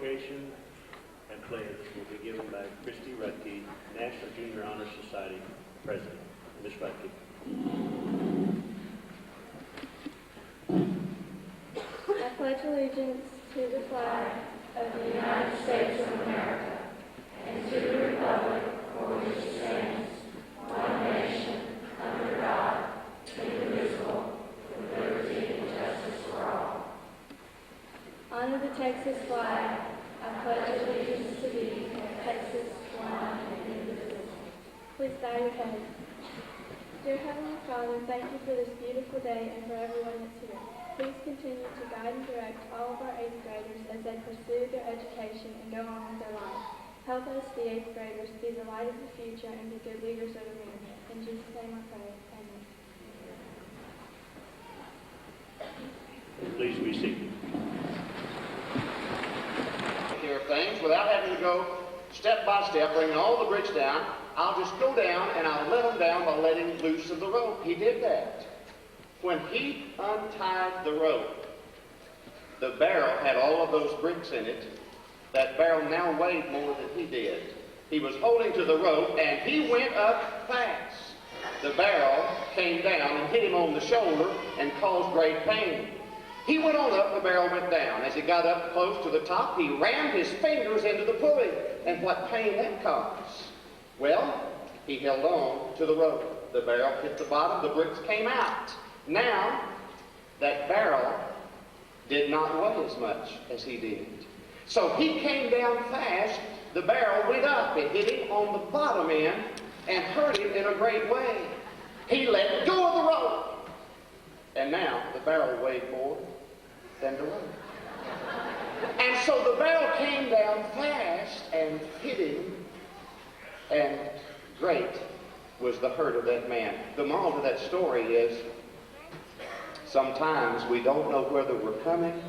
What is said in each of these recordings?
Invocation and pledge will be given by Christy Rutke, National Junior Honor Society President. Ms. Rutke. I pledge allegiance to the flag of the United States of America and to the republic for which it stands, one nation, under God, indivisible, with liberty and justice for all. Under the Texas flag, I pledge allegiance to thee, Texas, one and indivisible. Please bow your head. Dear Heavenly Father, thank you for this beautiful day and for everyone that's here. Please continue to guide and direct all of our 8th graders as they pursue their education and go on with their life. Help us, the 8th graders, be the light of the future and be good leaders of the community. In Jesus' name I pray. Amen. Please be seated. Here of things without having to go step by step, bringing all the bricks down. I'll just go down and I'll let them down by letting loose of the rope. He did that. When he untied the rope, the barrel had all of those bricks in it. That barrel now weighed more than he did. He was holding to the rope and he went up fast. The barrel came down and hit him on the shoulder and caused great pain. He went on up, the barrel went down. As he got up close to the top, he rammed his fingers into the pulley. And what pain that caused? Well, he held on to the rope. The barrel hit the bottom, the bricks came out. Now, that barrel did not weigh as much as he did. So he came down fast, the barrel went up. It hit him on the bottom end and hurt him in a great way. He let go of the rope. And now the barrel weighed more than the rope. And so the barrel came down fast and hit him, and great was the hurt of that man. The moral to that story is, sometimes we don't know whether we're coming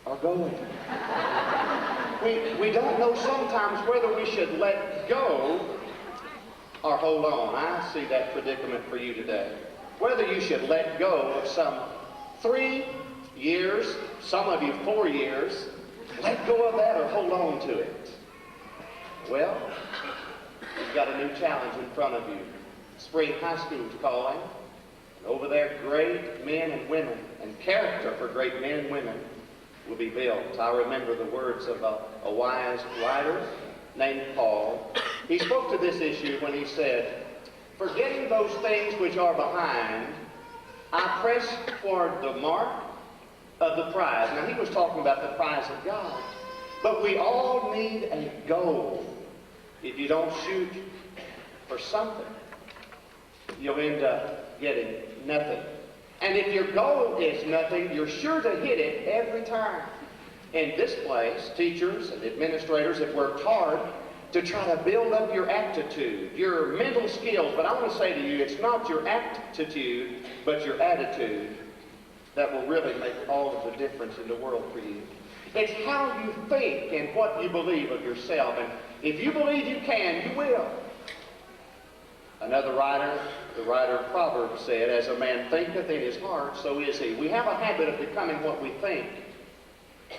or going. We don't know sometimes whether we should let go or hold on. I see that predicament for you today. Whether you should let go of some 3 years, some of you 4 years, let go of that or hold on to it. Well, you've got a new challenge in front of you. Spring High School is calling. Over there, great men and women, and character for great men and women will be built. I remember the words of a wise writer named Paul. He spoke to this issue when he said, "Forgetting those things which are behind, I press toward the mark of the prize." Now, he was talking about the prize of God. But we all need a goal. If you don't shoot for something, you'll end up getting nothing. And if your goal is nothing, you're sure to hit it every time. In this place, teachers and administrators have worked hard to try to build up your aptitude, your mental skills. But I want to say to you, it's not your aptitude, but your attitude that will really make all of the difference in the world for you. It's how you think and what you believe of yourself. And if you believe you can, you will. Another writer, the writer of Proverbs said, "As a man thinketh in his heart, so is he." We have a habit of becoming what we think.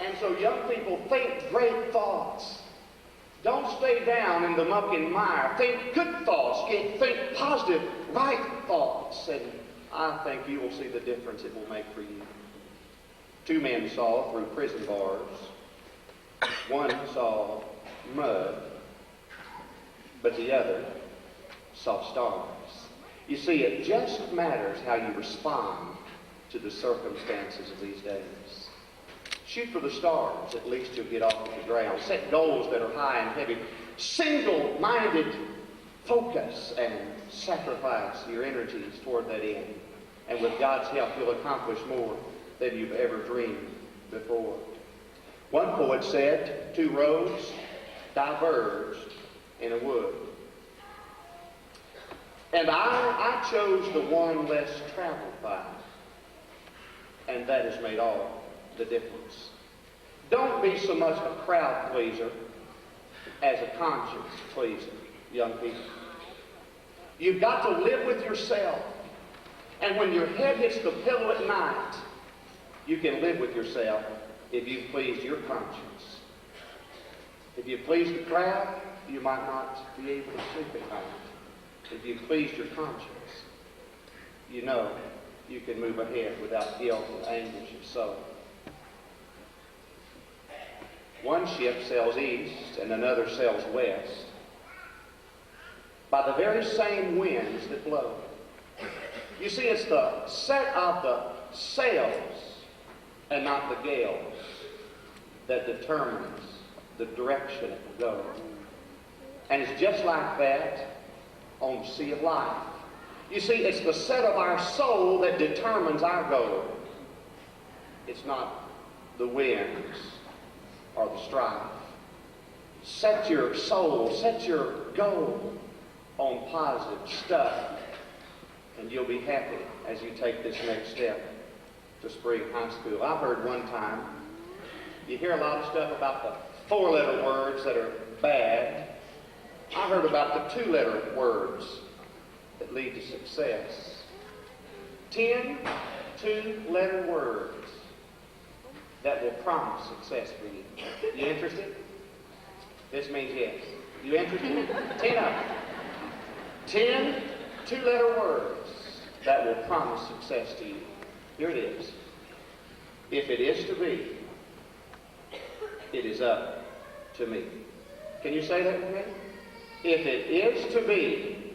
And so young people, think great thoughts. Don't stay down in the muck and mire. Think good thoughts. Think positive, right thoughts. And I think you will see the difference it will make for you. 2 men saw through prison bars. One saw mud, but the other saw stars. You see, it just matters how you respond to the circumstances of these days. Shoot for the stars, at least you'll get off of the ground. Set goals that are high and heavy. Single-minded focus and sacrifice your energies toward that end. And with God's help, you'll accomplish more than you've ever dreamed before. One poet said, 2 roads diverged in a wood. And I chose the one less traveled by. And that has made all the difference. Don't be so much a crowd pleaser as a conscience pleaser, young people. You've got to live with yourself. And when your head hits the pillow at night, you can live with yourself if you've pleased your conscience. If you please the crowd, you might not be able to sleep at night. If you pleased your conscience, you know you can move ahead without guilt and anguish of soul. One ship sails east and another sails west by the very same winds that blow. You see, it's the set of the sails and not the gales that determines the direction it will go. And it's just like that on the sea of life. You see, it's the set of our soul that determines our goal. It's not the winds or the strife. Set your soul, set your goal on positive stuff, and you'll be happy as you take this next step to spring high school. I heard one time, you hear a lot of stuff about the four-letter words that are bad. I heard about the two-letter words that lead to success. 10 two-letter words that will promise success for you. You interested? This means yes. You interested? 10 of them. 10 two-letter words that will promise success to you. Here it is. If it is to be, it is up to me. Can you say that with me? If it is to be,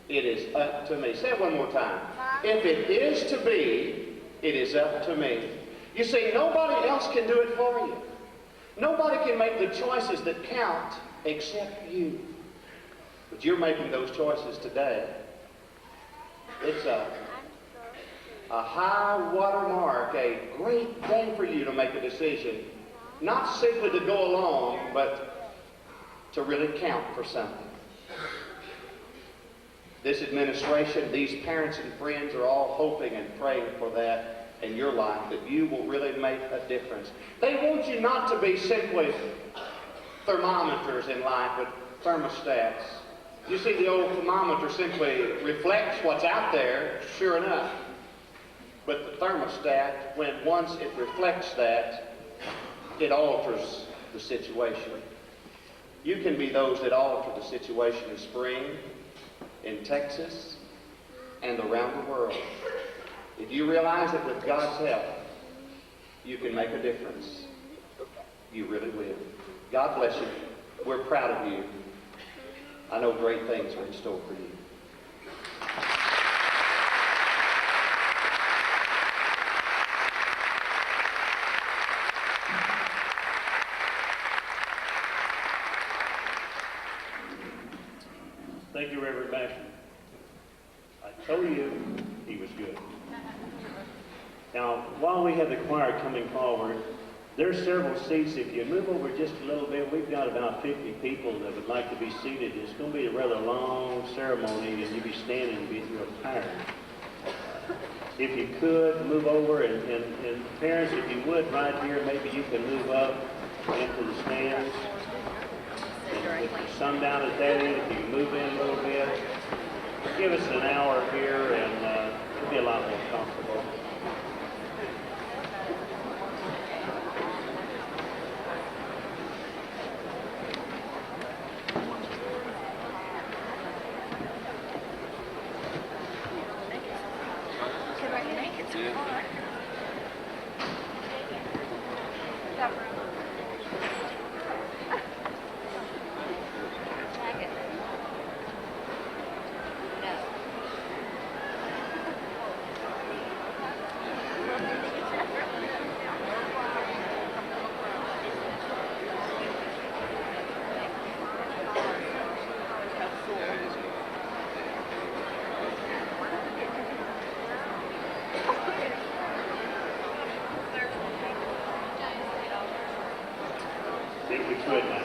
it is up to me. Say it one more time. If it is to be, it is up to me. You see, nobody else can do it for you. Nobody can make the choices that count except you. But you're making those choices today. It's a high water mark, a great day for you to make a decision. Not simply to go along, but to really count for something. This administration, these parents and friends are all hoping and praying for that in your life, that you will really make a difference. They want you not to be simply thermometers in life, but thermostats. You see, the old thermometer simply reflects what's out there, sure enough. But the thermostat, when once it reflects that, it alters the situation. You can be those that alter the situation in spring, in Texas, and around the world. If you realize that with God's help, you can make a difference, you really will. God bless you. We're proud of you. I know great things are in store for you. Thank you, Reverend Baxter. I told you he was good. Now, while we have the choir coming forward, there's several seats. If you move over just a little bit, we've got about 50 people that would like to be seated. It's going to be a rather long ceremony, and you'll be standing and be real tired. If you could, move over, and parents, if you would, right here, maybe you can move up into the stands. And with the sun down at that end, if you can move in a little bit, give us an hour here, and it'll be a lot more comfortable. If we could now.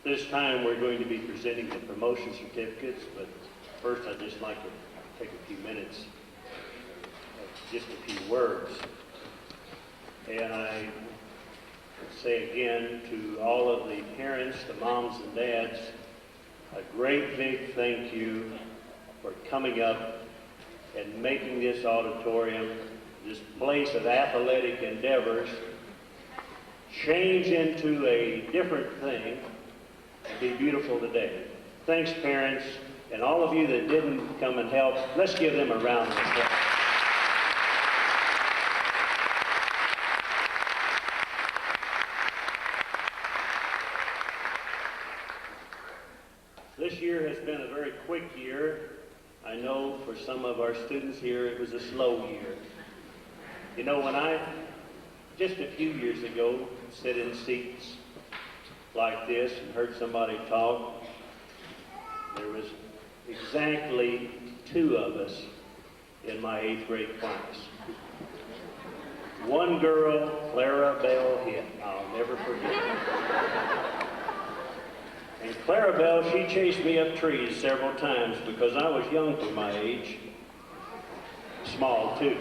This time we're going to be presenting the promotion certificates, but first I'd just like to take a few minutes, just a few words. And I say again to all of the parents, the moms and dads, a great big thank you for coming up and making this auditorium, this place of athletic endeavors, change into a different thing and be beautiful today. Thanks, parents, and all of you that didn't come and help. Let's give them a round of applause. This year has been a very quick year. I know for some of our students here it was a slow year. You know, when I, just a few years ago, sat in seats like this and heard somebody talk, there was exactly 2 of us in my 8th grade class. One girl, Clara Bell Hitt, I'll never forget. And Clara Bell, she chased me up trees several times because I was young for my age, small too.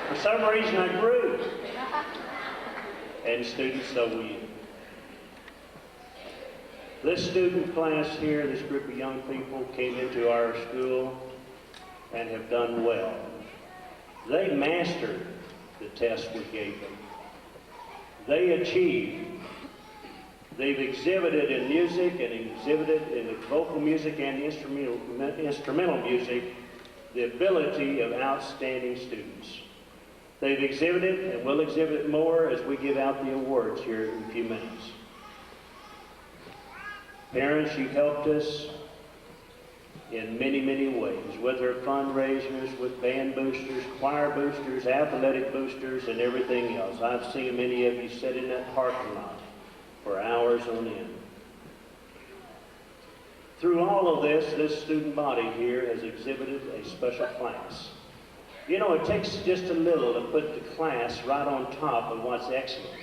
For some reason I grew. And students, so will you. This student class here, this group of young people came into our school and have done well. They mastered the test we gave them. They achieved. They've exhibited in music and exhibited in the vocal music and instrumental music the ability of outstanding students. They've exhibited and will exhibit more as we give out the awards here in a few minutes. Parents, you've helped us in many, many ways, whether fundraisers, with band boosters, choir boosters, athletic boosters, and everything else. I've seen many of you sit in that parking lot for hours on end. Through all of this student body here has exhibited a special class. You know, it takes just a little to put the class right on top of what's excellent.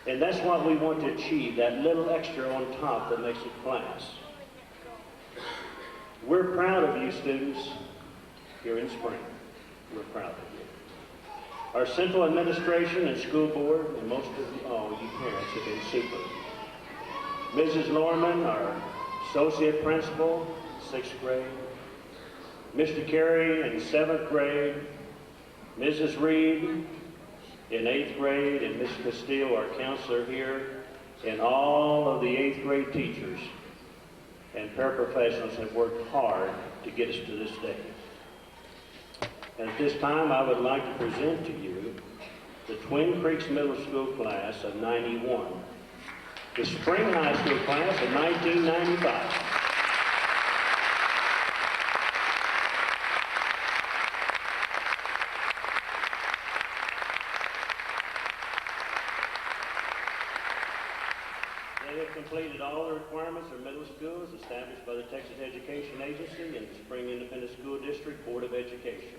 And that's what we want to achieve, that little extra on top that makes it class. We're proud of you students here in Spring. We're proud of you. Our central administration and school board, and most of you, all you parents have been super. Mrs. Lorman, our associate principal, 6th grade. Mr. Carey in 7th grade. Mrs. Reed in 8th grade, and Ms. Castile, our counselor here, and all of the 8th grade teachers and paraprofessionals have worked hard to get us to this day. And at this time, I would like to present to you the Twin Creeks Middle School class of 91, the Spring High School class of 1995. They have completed all the requirements of middle schools established by the Texas Education Agency and the Spring Independent School District Board of Education.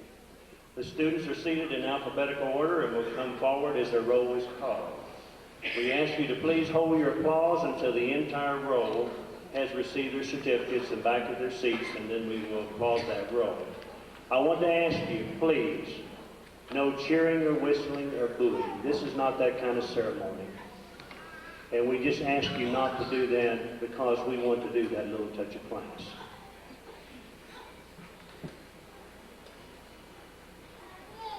The students are seated in alphabetical order and will come forward as their roll is called. We ask you to please hold your applause until the entire roll has received their certificates and back to their seats, and then we will applaud that roll. I want to ask you, please, no cheering or whistling or booing. This is not that kind of ceremony. And we just ask you not to do that because we want to do that little touch of class.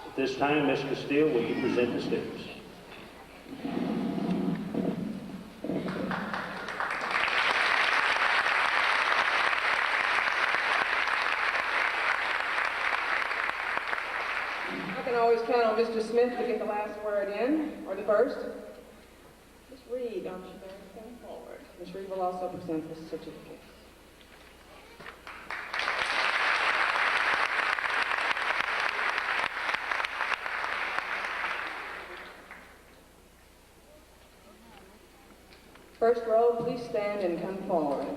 At this time, Ms. Castile, will you present the students? I can always count on Mr. Smith to get the last word in, or the first. Ms. Reed, don't you dare come forward. Ms. Reed will also present the certificate. First row, please stand and come forward.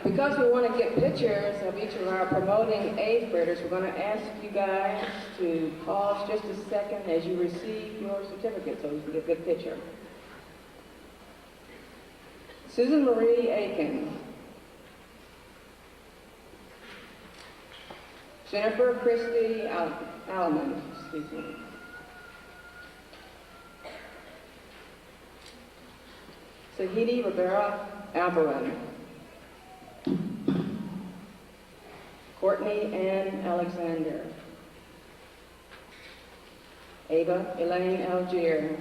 Because we want to get pictures of each of our promoting eighth graders, we're going to ask you guys to pause just a second as you receive your certificate so we can get a good picture. Susan Marie Aiken. Jennifer Christie Alleman, excuse me. Sahidi Rivera Alberin. Courtney Ann Alexander. Ava Elaine Algier.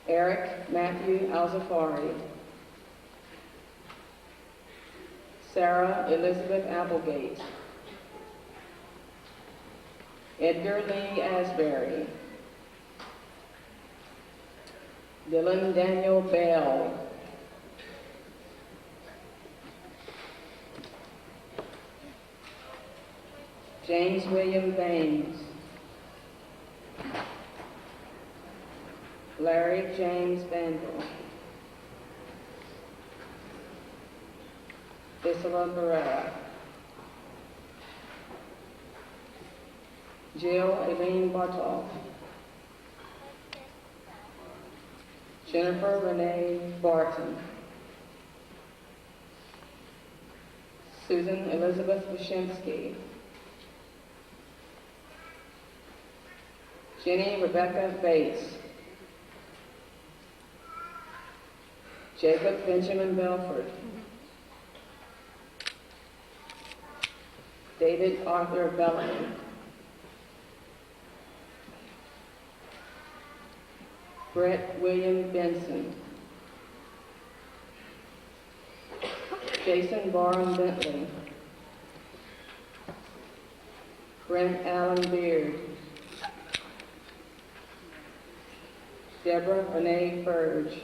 Eric Matthew Alzafari. Sarah Elizabeth Applegate. Edgar Lee Asbury. Dylan Daniel Bell. James William Baines. Larry James Vandal. Isla Barrera. Jill Aileen Bartol. Jennifer Renee Barton. Susan Elizabeth Wyszynski. Jenny Rebecca Bates. Jacob Benjamin Belford. David Arthur Bellamy. Brett William Benson. Jason Barham Bentley. Brent Allen Beard. Deborah Renee Furge.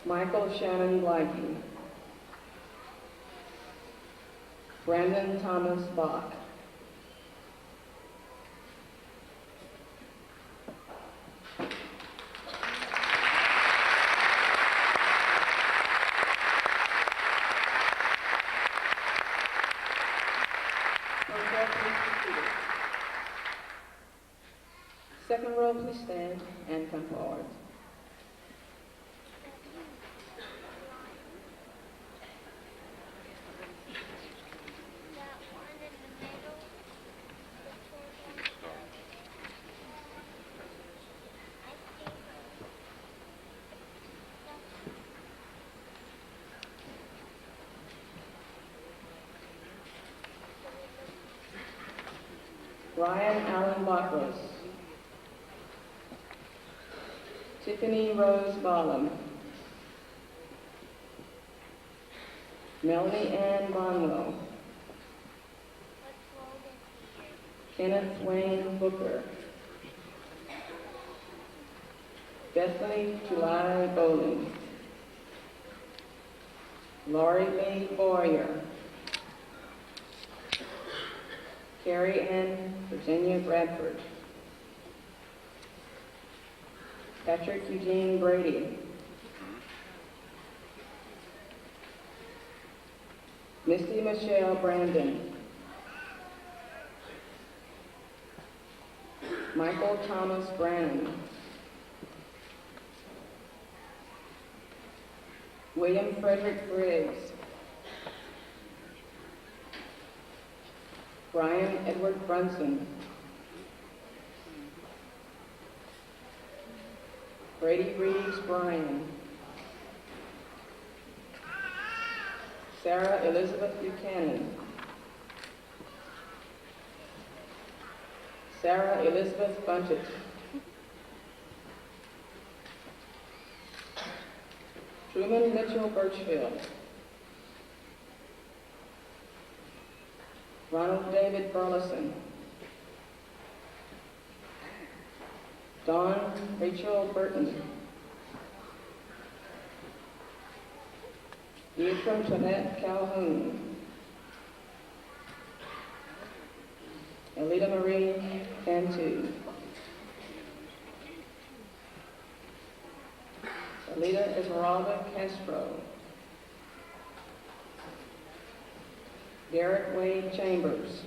Michael Shannon Blanky. Brandon Thomas Bach. Second row, please stand and come forward. Ryan Allen Bachros. Tiffany Rose Ballum. Melanie Ann Bonwell. Kenneth Wayne Booker. Bethany July Bowling. Laurie Lee Boyer. Carrie Ann Virginia Bradford. Patrick Eugene Brady. Misty Michelle Brandon. Michael Thomas Brannon. William Frederick Briggs. Brian Edward Brunson. Brady Reeves Bryan. Sarah Elizabeth Buchanan. Sarah Elizabeth Bunchett. Truman Mitchell Birchfield. Ronald David Burleson. Dawn Rachel Burton. Ephraim Tonette Calhoun. Elita Marie Cantu. Alita Esmeralda Castro. Derek Wade Chambers.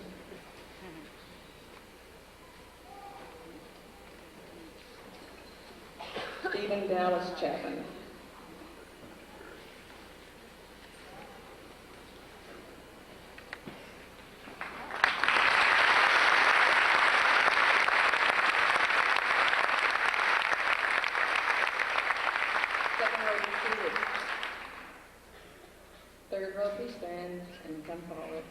Stephen Dallas Chapman. Second row, be seated. Third row, please stand and come forward.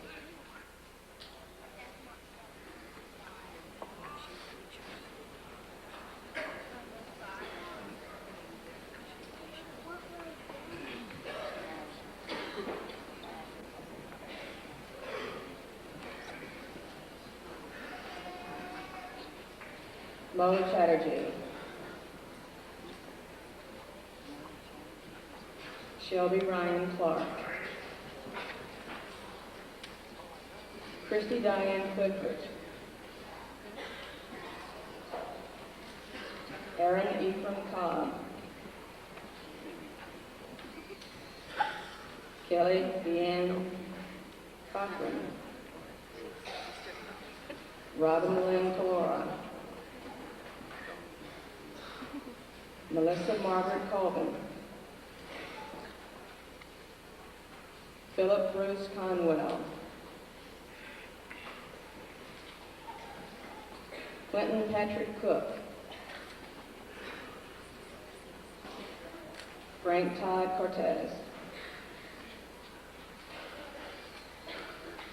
Mo Chatterjee. Shelby Ryan Clark. Christy Diane Clifford. Aaron Ephraim Cobb. Kelly Deanne Cochran. Robin Lynn Calora. Melissa Margaret Colvin. Philip Bruce Conwell. Clinton Patrick Cook. Frank Todd Cortez.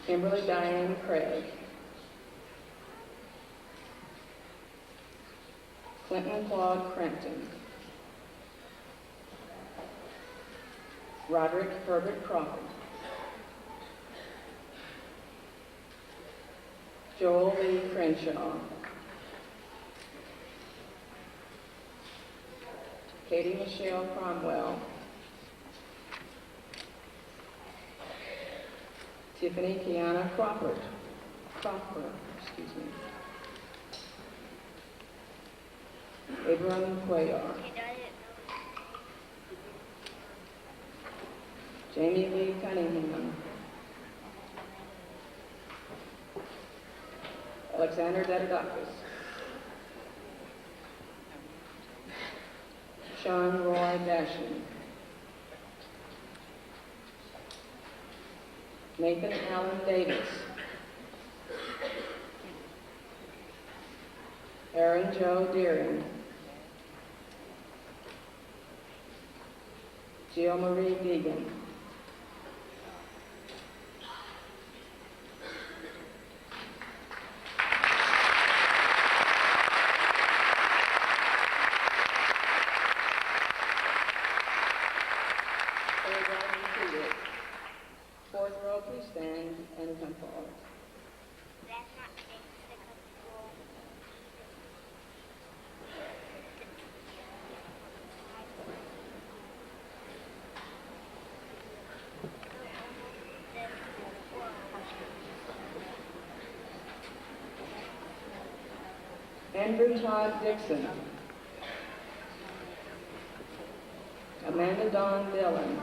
Kimberly Diane Craig. Clinton Claude Crampton. Roderick Herbert Crawford. Joel Lee Crenshaw. Katie Michelle Cromwell. Tiffany Kiana Crawford. Abraham Cuellar. Jamie Lee Cunningham. Alexander Dadadakis. Sean Roy Dashin. Nathan Allen Davis. Aaron Joe Deering. Jill Marie Deegan. Fourth row, please stand and come forward. Andrew Todd Dixon. Amanda Dawn Dillon.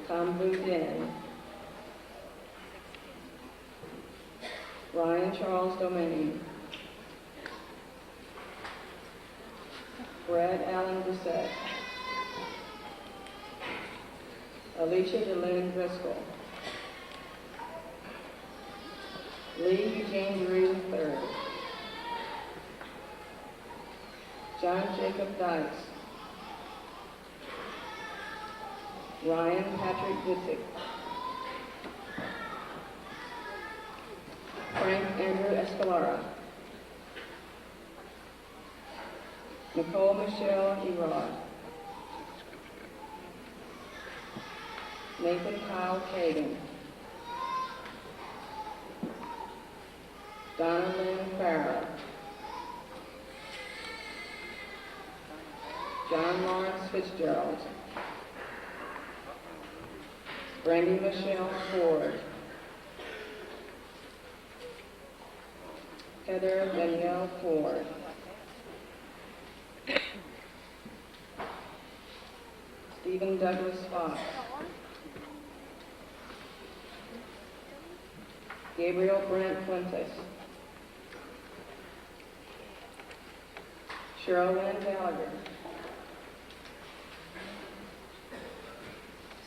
Tom Boudin. Ryan Charles Domain. Brad Allen Bissett. Alicia DeLynn Driscoll. Lee Eugene Drew III. John Jacob Dice. Ryan Patrick Disick. Frank Andrew Escalara. Nicole Michelle Erod. Nathan Kyle Kagan. Donna Lynn Farrell. John Lawrence Fitzgerald. Brandy Michelle Ford. Heather Danielle Ford. Stephen Douglas Fox, Gabriel Brent Fuentes, Cheryl Lynn Gallagher,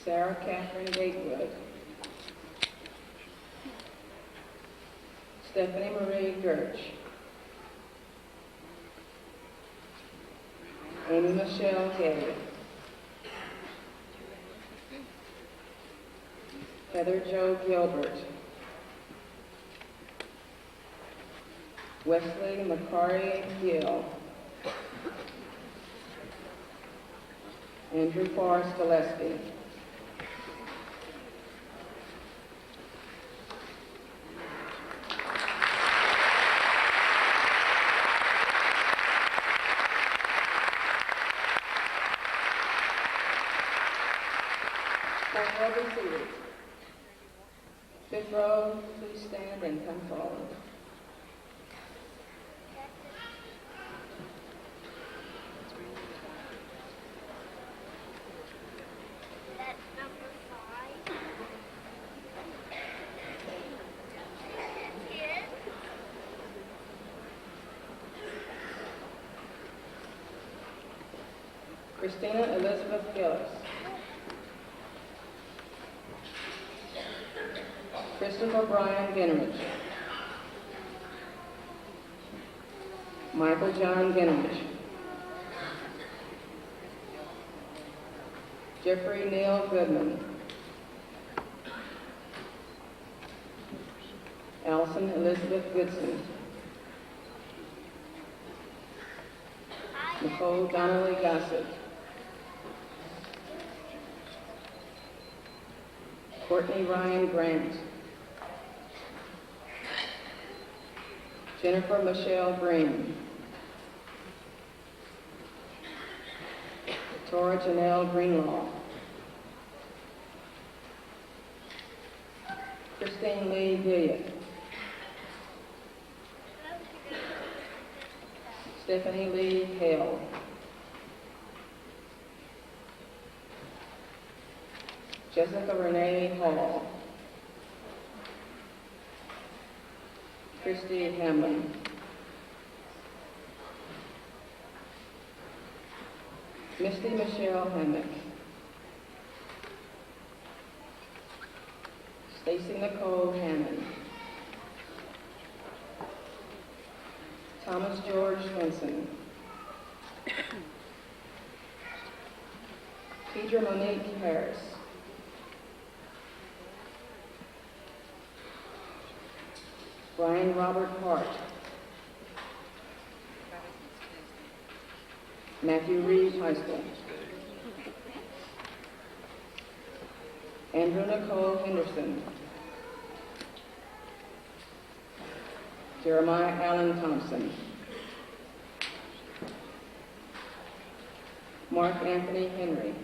Sarah Catherine Gatewood, Stephanie Marie Gertsch, Amy Michelle Gay, Heather Jo Gilbert, Wesley Macari Gill, Andrew Forrest Gillespie, fourth row be seated. Fifth row, please stand and come forward. Christina Elizabeth Gillis, Christopher Brian Ginrich, Michael John Ginrich, Jeffrey Neal Goodman, Allison Elizabeth Goodson, Nicole Donnelly Gossett, Courtney Ryan Grant, Jennifer Michelle Green, Tora Janelle Greenlaw, Christine Lee Gilliott, Stephanie Lee Hale, Jessica Renee Hall, Christy Hamlin, Misty Michelle Hammock, Stacy Nicole Hammond, Thomas George Swenson, Pedra Monique Harris, Brian Robert Hart, Matthew Reeves High School, Andrew Nicole Henderson, Jeremiah Allen Thompson, Mark Anthony Henry,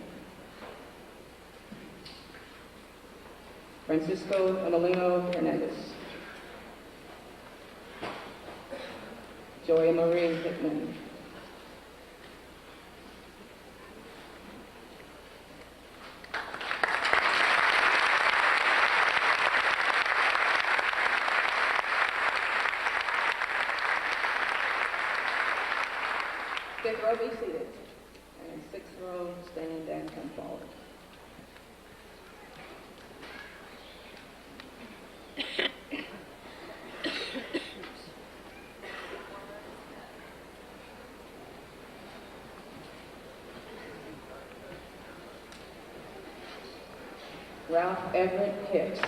Francisco Amelino Hernandez, Joy Marie Hickman, fifth row be seated, and sixth row stand and come forward. Ralph Everett Hicks,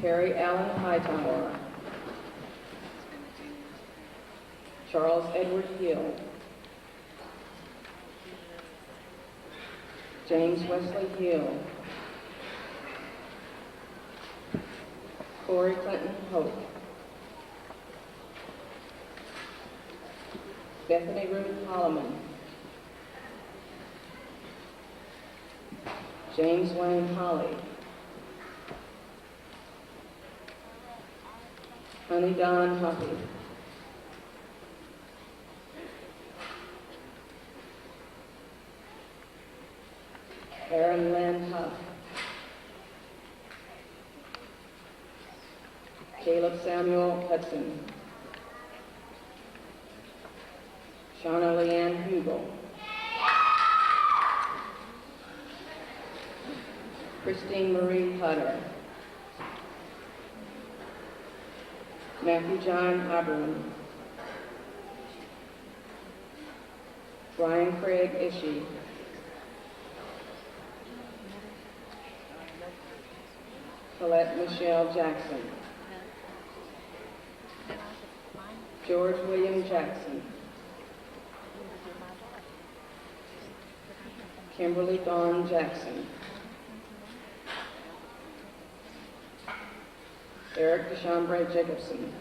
Harry Allen Hightower, Charles Edward Hill, James Wesley Hill, Corey Clinton Hope, Bethany Ruth Holloman, James Wayne Holly, Honey Don Huffy, Aaron Lynn Huff. Caleb Samuel Hudson. Shauna Leanne Hugel. Christine Marie Hutter. Matthew John Aberlin. Brian Craig Ishii. Colette Michelle Jackson. George William Jackson. Kimberly Dawn Jackson. Eric DeChambre Jacobson.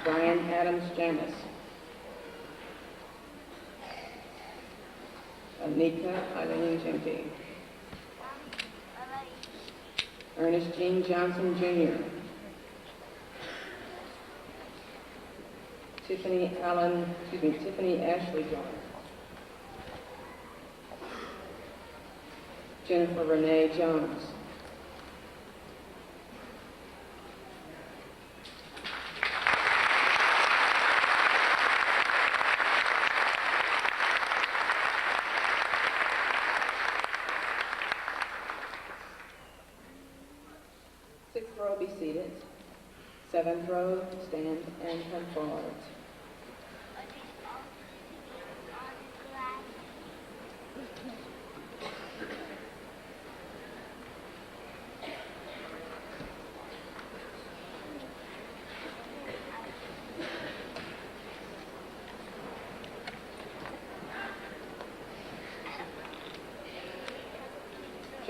Brian Adams Janis. Anika Eileen Genty. Ernest Jean Johnson Jr. Tiffany Ashley John. Jennifer Renee Jones. Sixth row, be seated. Seventh row, stand and come forward.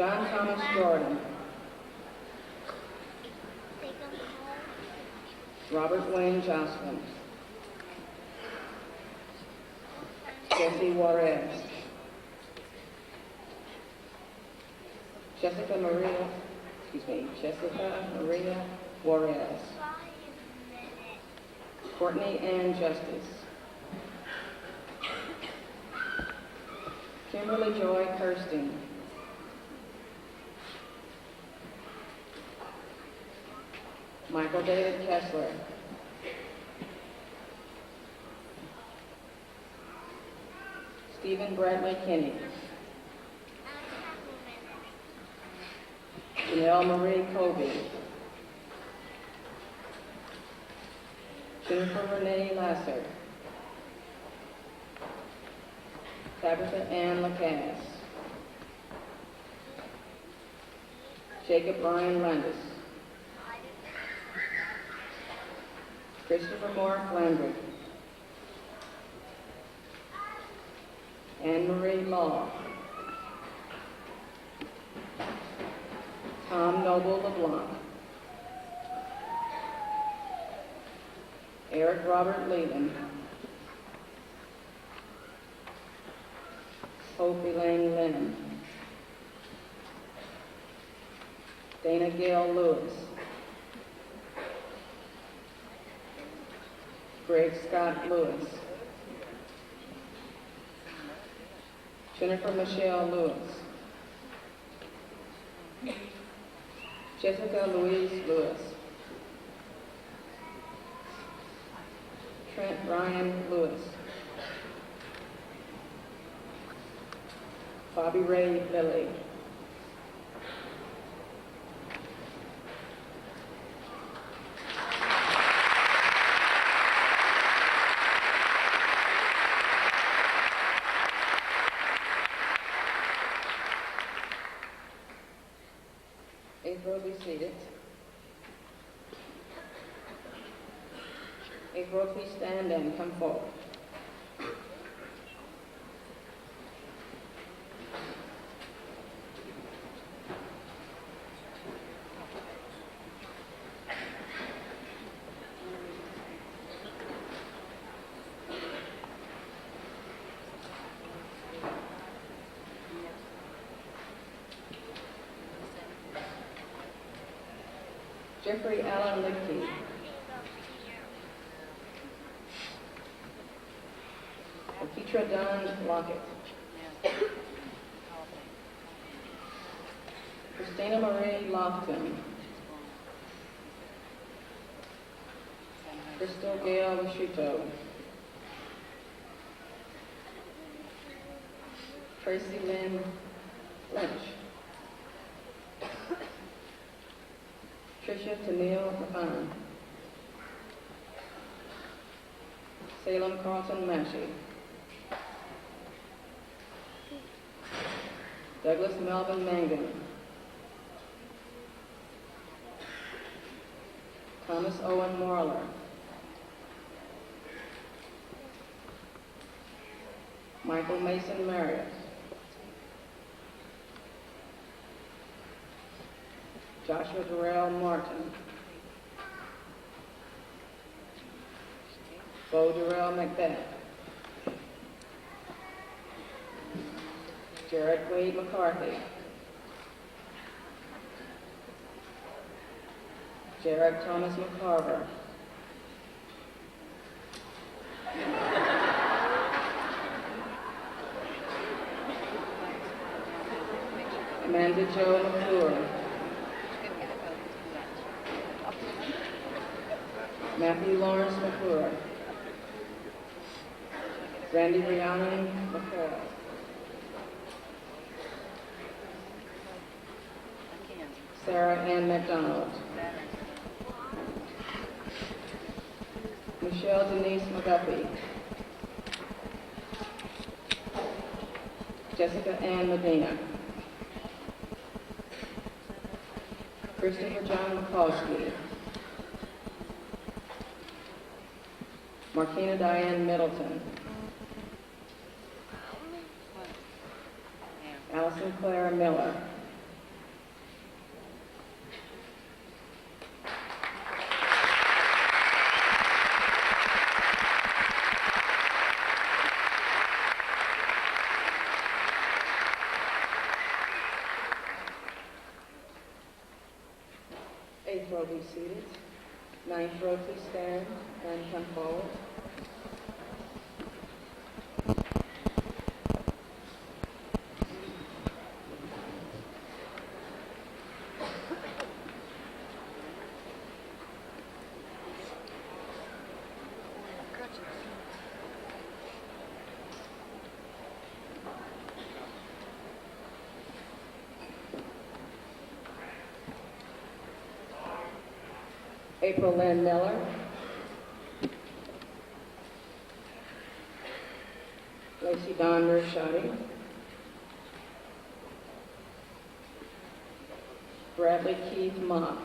John Thomas Jordan. Robert Wayne Jocelyn. Jesse Juarez. Jessica Maria Juarez. Courtney Ann Justice. Kimberly Joy Kirsten. Michael David Kessler. Stephen Bradley Kinney. Janelle Marie Colby. Jennifer Renee Lasser. Tabitha Ann Lacasse. Jacob Ryan Landis. Christopher Moore Flandry. Anne Marie Law. Tom Noble LeBlanc. Eric Robert Leland. Hope Elaine Lennon. Dana Gail Lewis. Greg Scott Lewis. Jennifer Michelle Lewis. Jessica Louise Lewis. Trent Ryan Lewis. Bobby Ray Lilly. Eighth row, be seated. Eighth row, please stand and come forward. Jeffrey Allen Lichty. Keitra Patricia Dunn Lockett. Christina Marie Lofton. Crystal Gail Vishuto. Tracy Lynn Lynch. Tricia Tennille McConnell. Salem Carlton Massey. Douglas Melvin Mangan. Thomas Owen Marler. Michael Mason Marriott. Joshua Durrell Martin. Bo Durrell Macbeth. Jared Wade McCarthy. Jared Thomas McCarver. Amanda Jo McClure. Matthew Lawrence McClure. Randy Rhiannon McCall. Sarah Ann McDonald. Michelle Denise McGuffey. Jessica Ann Medina. Christopher John McCoskey. Markina Diane Middleton. Allison Clara Miller. Eighth row, be seated. Ninth row, please stand and come forward. April Lynn Miller. Lacey Dawn Rashadi. Bradley Keith Mock.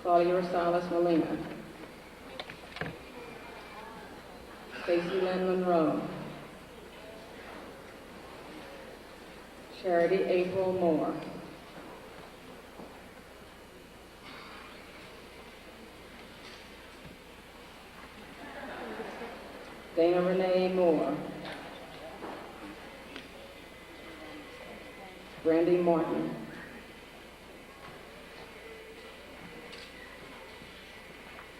Claudia Rosales Molina. Stacy Lynn Monroe. Charity April Moore. Dana Renee Moore. Brandy Martin.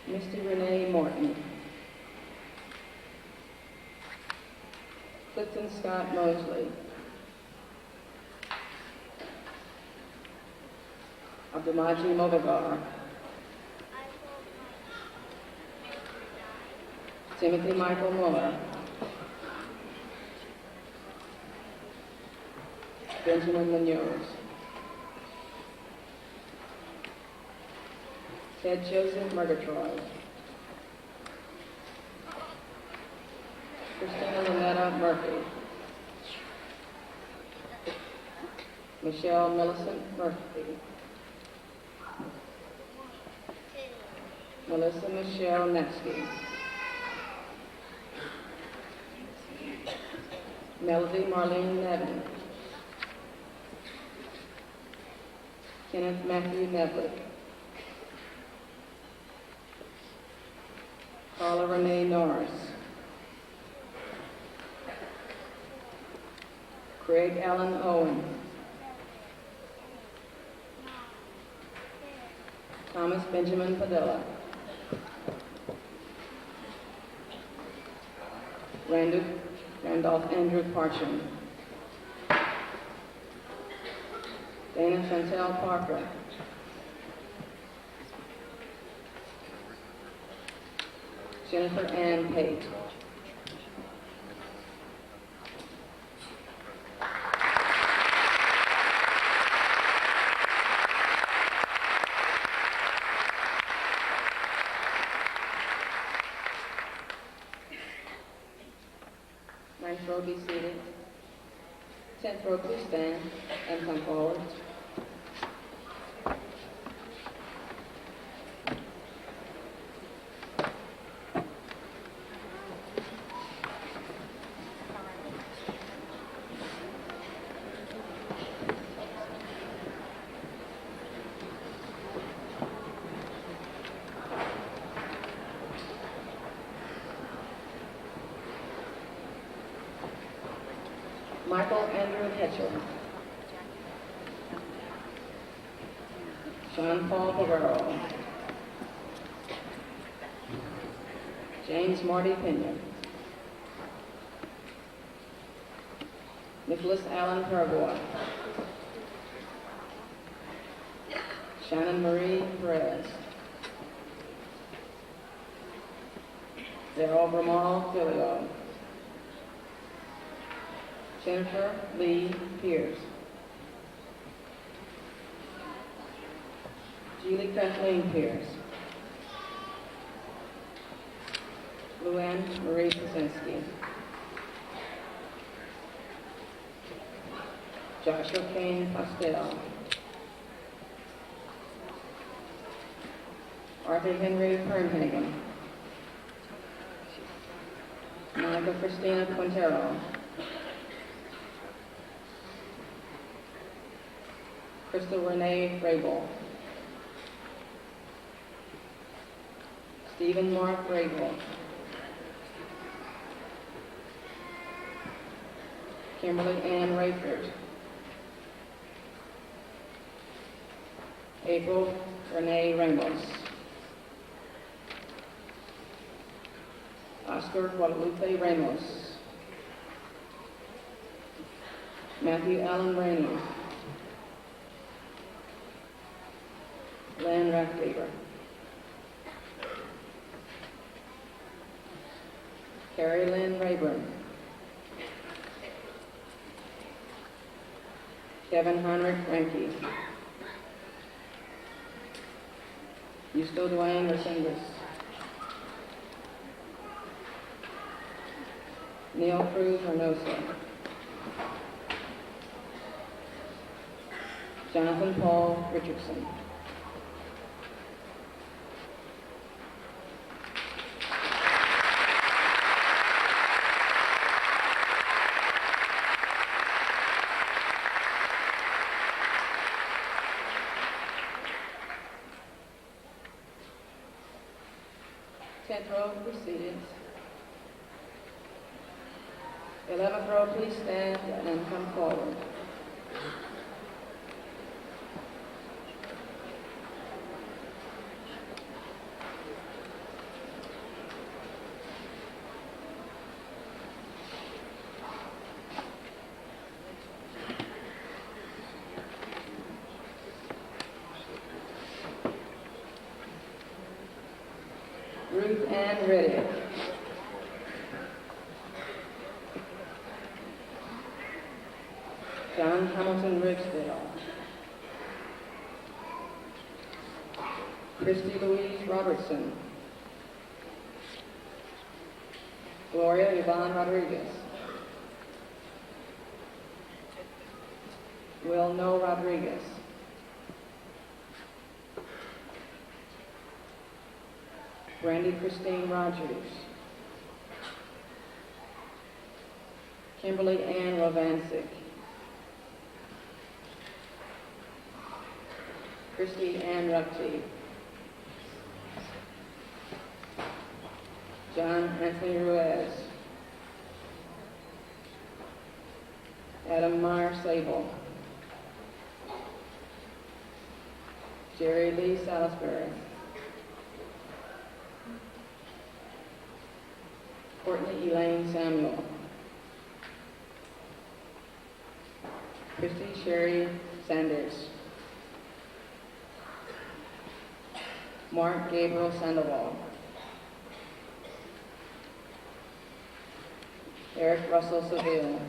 Misty Renee Morton. Clifton Scott Mosley. Abdamaji Mobagar. Timothy Michael Muller. Benjamin Munoz. Ted Joseph Murgatroyd. Christina Lynetta Murphy. Michelle Millicent Murphy. Melissa Michelle Nevsky. Melody Marlene Nevin. Kenneth Matthew Neville. Carla Renee Norris. Craig Allen Owen. Thomas Benjamin Padilla. Randolph Andrew Parcham. Dana Chantel Parker. Jennifer Ann Pate. Ninth row, be seated. 10th row, please stand and come forward. Michael Andrew Ketchum. Sean Paul Bavaro. James Marty Pena. Nicholas Allen Perboy. Shannon Marie Perez. Daryl Ramal Filio. Jennifer Lee Pierce. Julie Kathleen Pierce. Luann Marie Kaczynski. Joshua Kane Pastel. Arthur Henry Fernhagen. Monica Christina Quintero. Crystal Renee Rabel. Stephen Mark Rabel. Kimberly Ann Rayford. April Renee Ramos. Oscar Guadalupe Ramos. Matthew Allen Rainey. Lan Rathbeaver. Carrie Lynn Rayburn. Kevin Heinrich Ranke. Justo Dwayne Resendez. Neil Cruz Arnosa. Jonathan Paul Richardson. Row, be seated. 11th row, please stand and come forward. Ruth Ann Riddick. John Hamilton Rigsdale. Christy Louise Robertson. Gloria Yvonne Rodriguez. Will No Rodriguez. Brandy Christine Rogers. Kimberly Ann Lovansic. Christy Ann Rupty. John Anthony Ruiz. Adam Meyer Sable. Jerry Lee Salisbury. Courtney Elaine Samuel. Christy Sherry Sanders. Mark Gabriel Sandoval. Eric Russell Seville.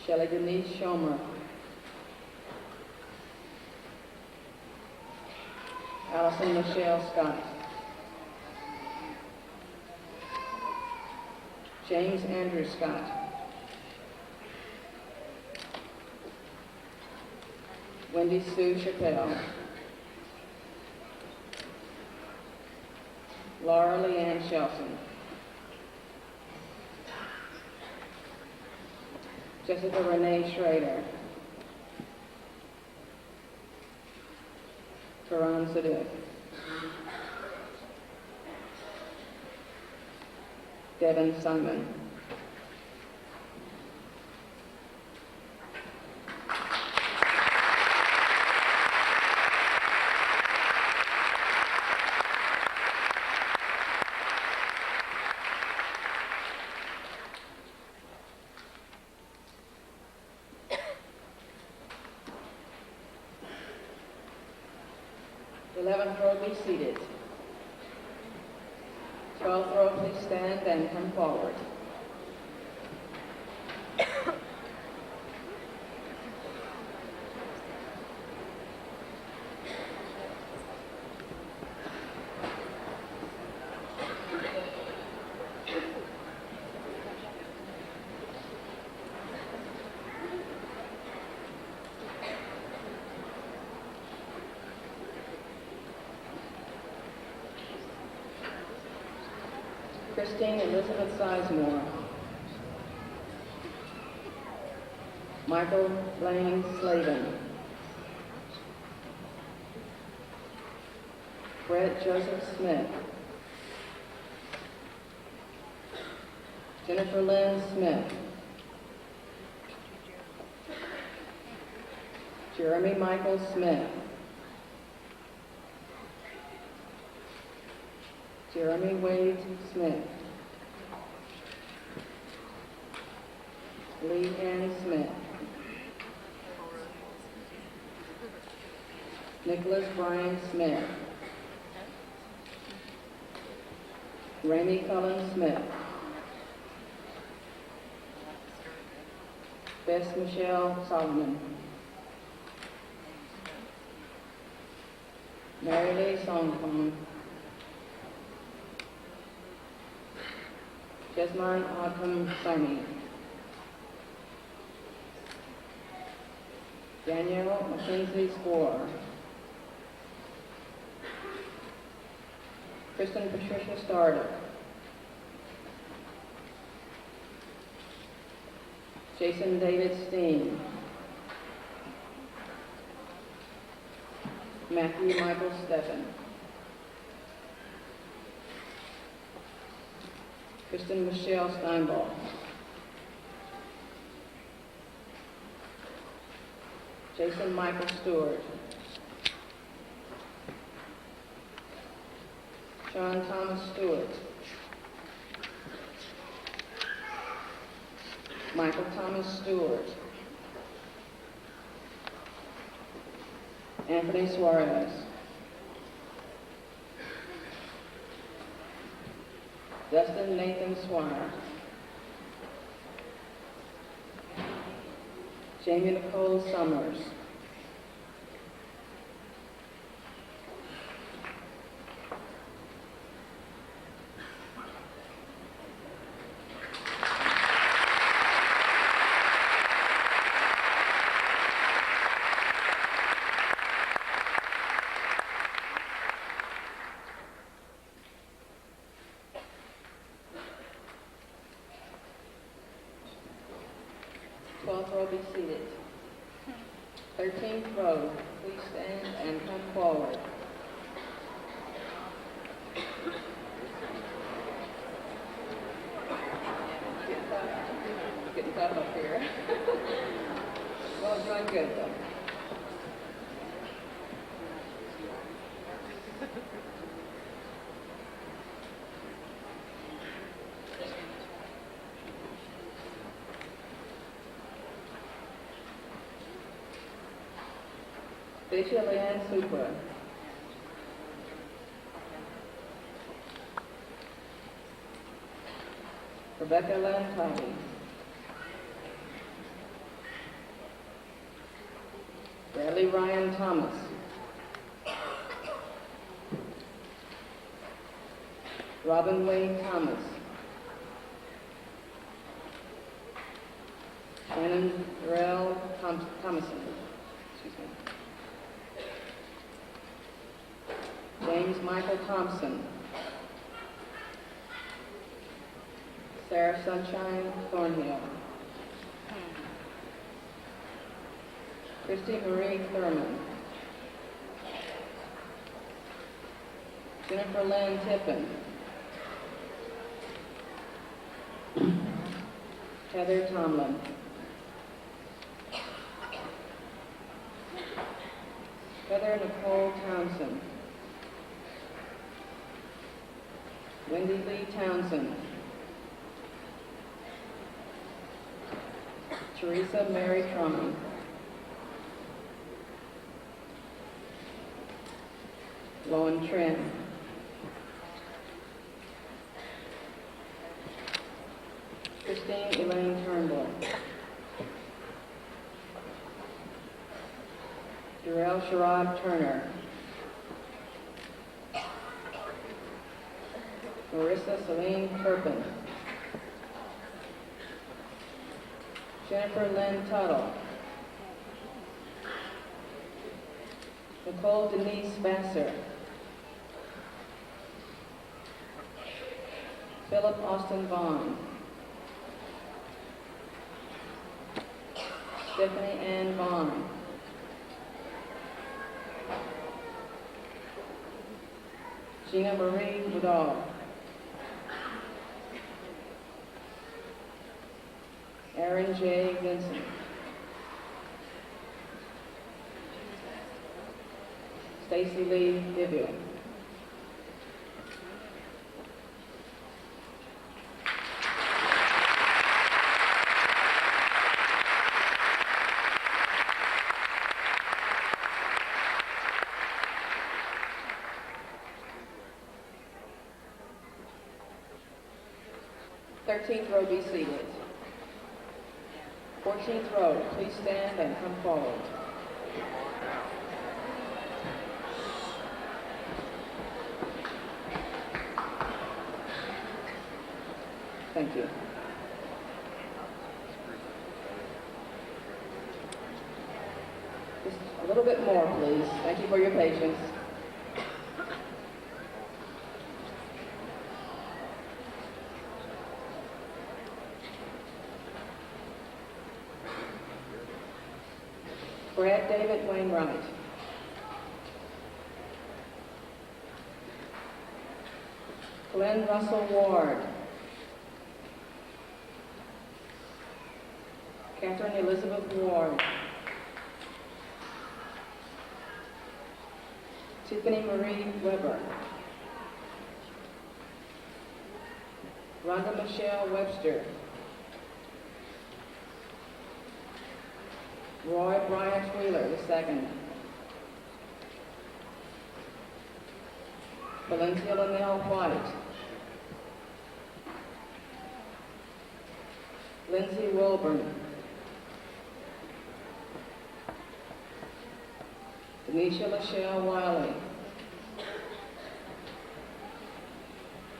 Shelley Denise Schomer. Allison Michelle Scott. James Andrew Scott. Wendy Sue Chappelle. Laura Leanne Shelson. Jessica Renee Schrader. Karan Sadiq. Devin Simon. The 11th row, be seated. 12th row, please stand and come forward. Christine Elizabeth Sizemore. Michael Blaine Slavin. Brett Joseph Smith. Jennifer Lynn Smith. Jeremy Michael Smith. Jeremy Wade Smith. Lee Ann Smith. Nicholas Brian Smith. Ramey Cullen Smith. Bess Michelle Solomon. Mary Lee Songpong. Jasmine Autumn Sami. Danielle Mackenzie Spoor. Kristen Patricia Starter. Jason David Steen. Matthew Michael Steffen. Kristen Michelle Steinball. Jason Michael Stewart. Sean Thomas Stewart. Michael Thomas Stewart. Anthony Suarez. Dustin Nathan Swire. Jamie Nicole Summers. Row, be seated. 13th row, please stand and come forward. Getting tough up here. Well, doing good though. Stacia Leanne Supra. Rebecca Lynn Toddy. Bradley Ryan Thomas. Robin Wayne Thomas. Shannon Darrell Thomason. Excuse me. James Michael Thompson. Sarah Sunshine Thornhill. Christy Marie Thurman. Jennifer Lynn Tippin. Heather Tomlin. Heather Nicole Townsend. Wendy Lee Townsend. Teresa Mary Truman. Lowen Trent. Christine Elaine Turnbull. Darrell Sherrod Turner. Marissa Celine Turpin. Jennifer Lynn Tuttle. Nicole Denise Vassar. Philip Austin Vaughn. Stephanie Ann Vaughn. Gina Marie Woodall. Aaron J. Vincent. Stacy Lee Vivian. Thirteenth row, be seated. 14th row, please stand and come forward. Thank you. Just a little bit more, please. Thank you for your patience. Brad David Wainwright. Glenn Russell Ward. Catherine Elizabeth Ward. Tiffany Marie Weber. Rhonda Michelle Webster. Roy Bryant Wheeler II. Valencia Linnell White. Lindsay Wilburn. Denisha Lachelle Wiley.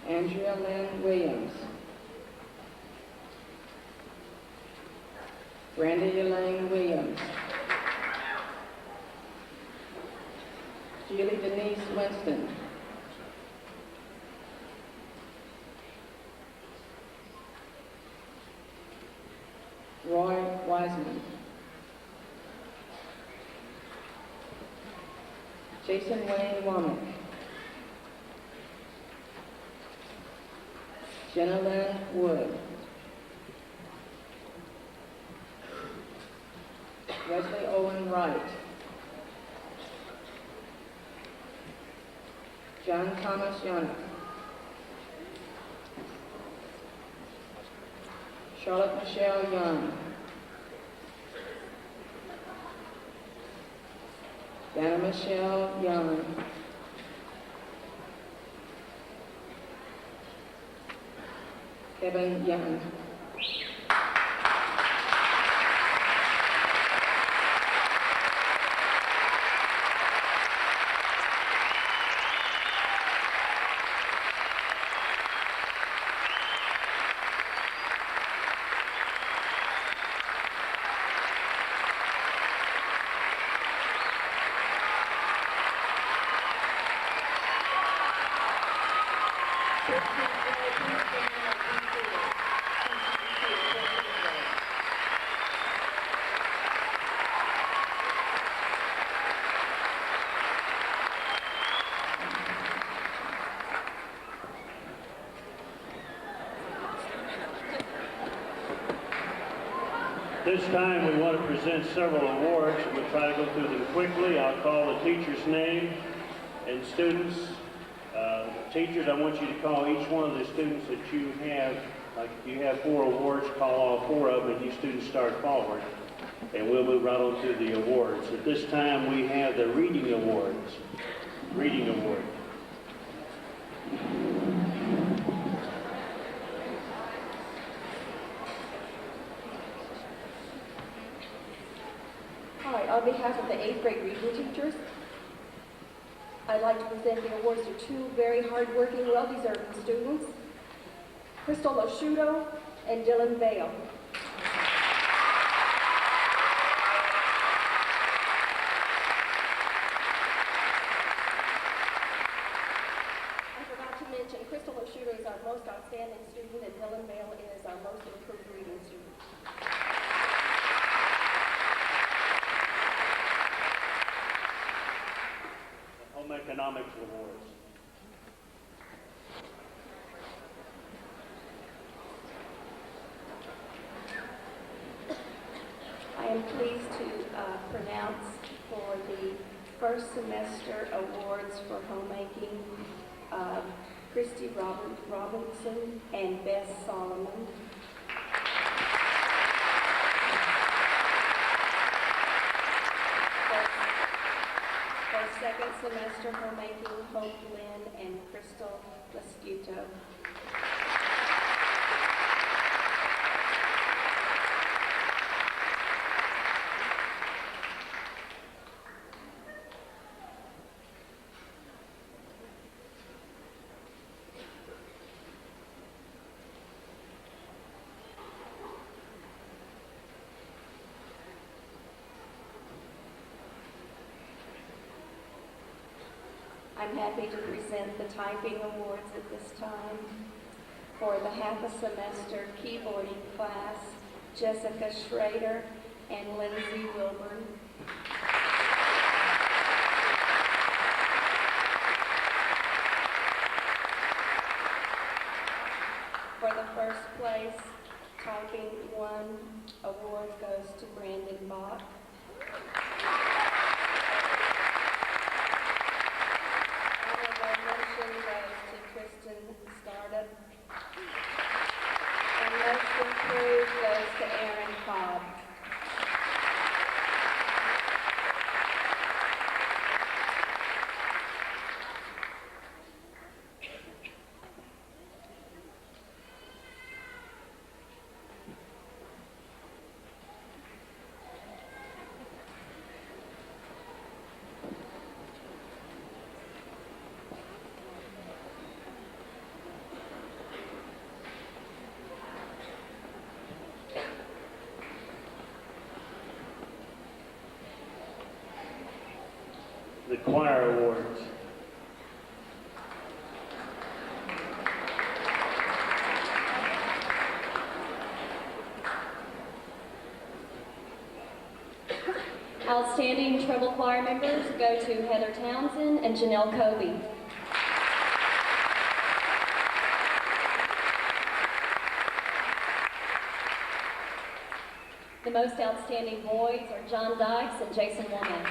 Andrea Lynn Williams. Brandy Elaine Williams. Julie Denise Winston. Roy Wiseman. Jason Wayne Womack. Jenna Lynn Wood. Wesley Owen Wright. John Thomas Yannick. Charlotte Michelle Young. Dana Michelle Young. Kevin Young. This time we want to present several awards. We'll try to go through them quickly. I'll call the teacher's name and students. Teachers, I want you to call each one of the students that you have. Like if you have 4 awards, call all 4 of them and you students start forward. And we'll move right on to the awards. At this time we have the reading awards. Reading award. Hi, on behalf of the 8th grade reading teachers, I'd like to present the awards to 2 very hard-working, well-deserving students, Crystal Oshudo and Dylan Bale. I forgot to mention, Crystal Oshudo is our most outstanding student and Dylan Bale is our most improved reading student. Home Economics Awards. I am pleased to pronounce for the first semester awards for homemaking, Christy Robinson and Bess Solomon. For second semester homemaking, Hope Lynn and Crystal Lascuto. I'm happy to present the typing awards at this time. For the half a semester keyboarding class, Jessica Schrader and Lindsay Wilburn. For the first place, typing 1 award goes to Brandon Bach. Goes to Kristen Startup. And most improved goes to Aaron Cobb. The Choir Awards. Outstanding treble choir members go to Heather Townsend and Janelle Kobe. The most outstanding boys are John Dykes and Jason Womack.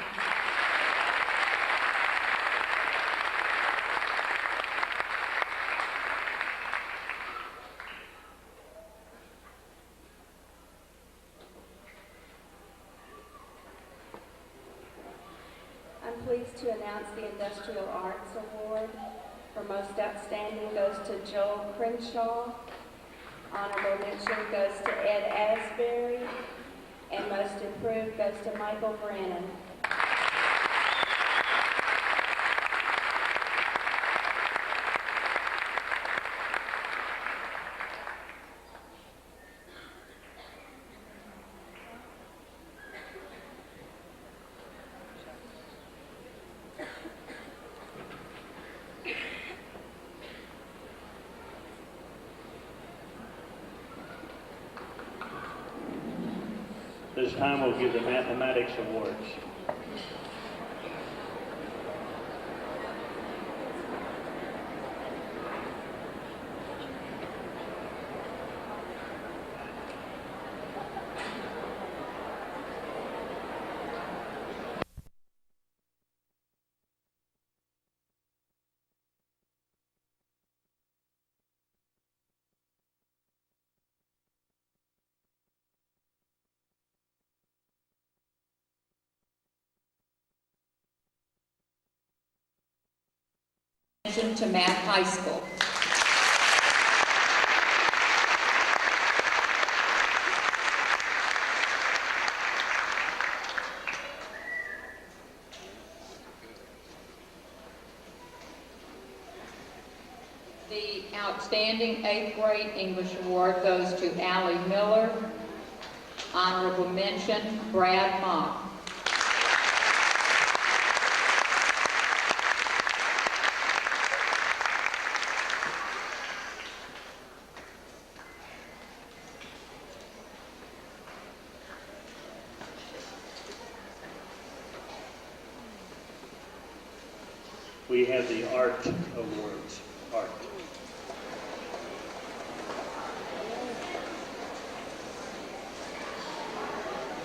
I'm pleased to announce the Industrial Arts Award for Most Outstanding goes to Joel Crenshaw. Honorable mention goes to Ed Asbury. And Most Improved goes to Michael Brennan. This time we'll give the Mathematics Awards. To Math High School. The Outstanding 8th Grade English Award goes to Allie Miller. Honorable mention, Brad Mock. We have the Art Awards. Art.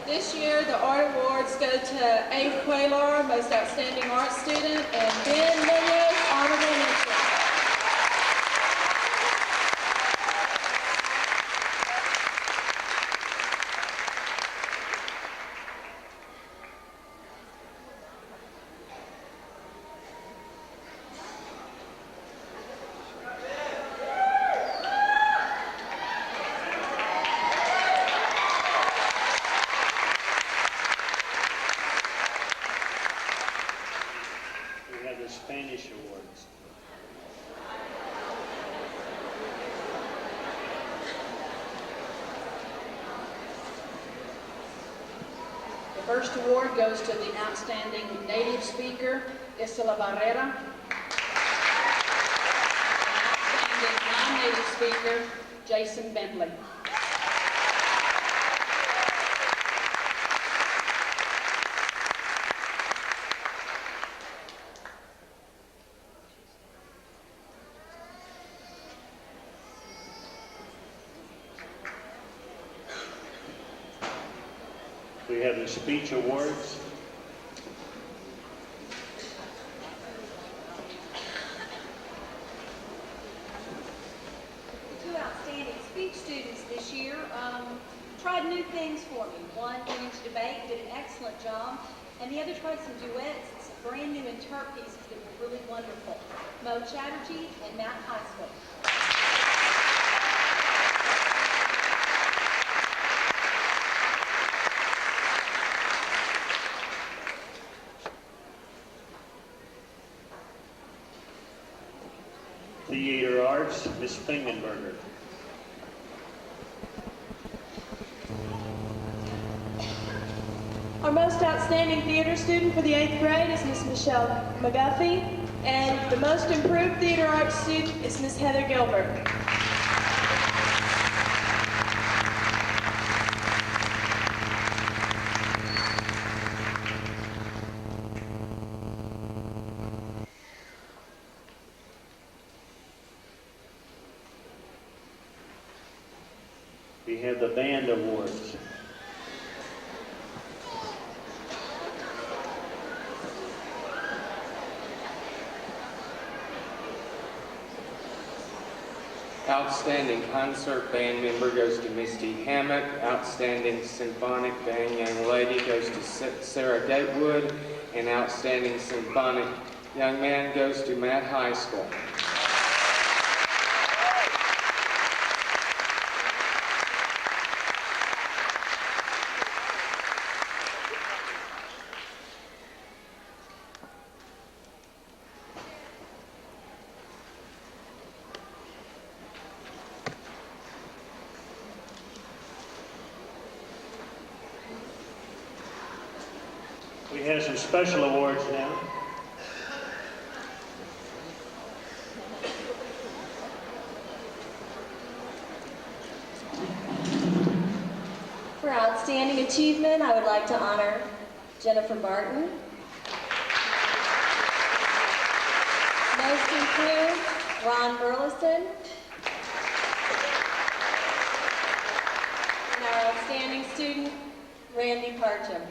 This year, the Art Awards go to Abe Quaylar, Most Outstanding Art Student, and Ben Munoz, Honorable Mention. Spanish Awards. The first award goes to the Outstanding Native Speaker, Isla Barrera. Outstanding Non-Native Speaker, Jason Bentley. We have the Speech Awards. The two outstanding speech students this year tried new things for me. One went into debate, did an excellent job, and the other tried some duets and some brand new interp pieces that were really wonderful. Mo Chatterjee and Matt Highsmith. Theater Arts, Miss Fingenberger. Our most outstanding theater student for the 8th grade is Miss Michelle McGuffey, and the most improved theater arts student is Miss Heather Gilbert. We have the Band Awards. Outstanding concert band member goes to Misty Hammock. Outstanding symphonic band young lady goes to Sarah Gatewood. And outstanding symphonic young man goes to Matt High School. We have some special awards now. For outstanding achievement, I would like to honor Jennifer Barton. Most improved, Ron Burleson. And our outstanding student, Randy Parcham.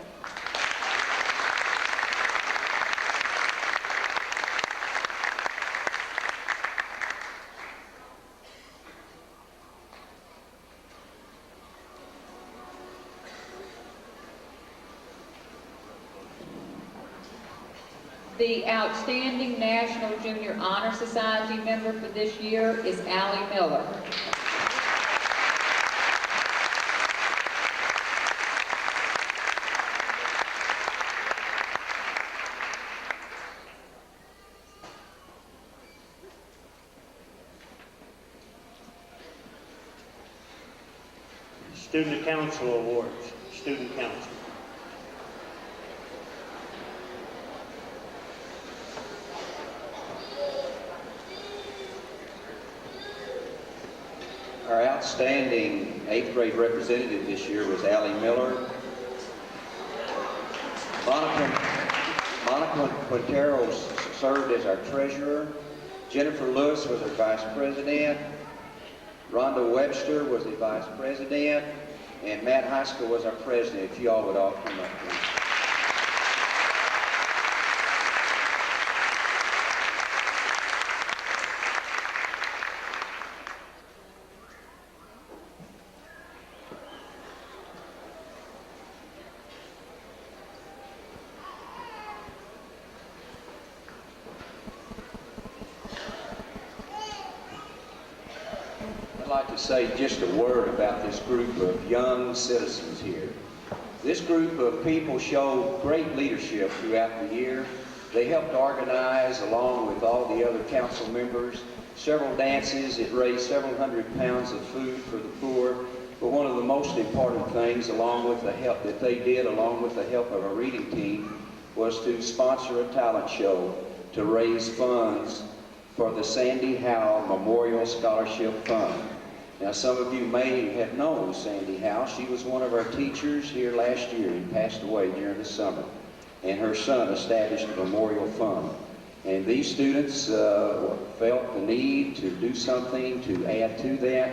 The outstanding National Junior Honor Society member for this year is Allie Miller. Student Council Awards. Student Council. Our outstanding 8th grade representative this year was Allie Miller. Monica Quintero served as our treasurer. Jennifer Lewis was our vice president. Rhonda Webster was the vice president. And Matt Heiskell was our president. If you all would all come up, please. I'd like to say just a word about this group of young citizens here. This group of people showed great leadership throughout the year. They helped organize, along with all the other council members, several dances. It raised several hundred pounds of food for the poor. But one of the most important things, along with the help that they did, along with the help of our reading team, was to sponsor a talent show to raise funds for the Sandy Howell Memorial Scholarship Fund. Now, some of you may have known Sandy Howell. She was one of our teachers here last year and passed away during the summer. And her son established a memorial fund. And these students felt the need to do something to add to that.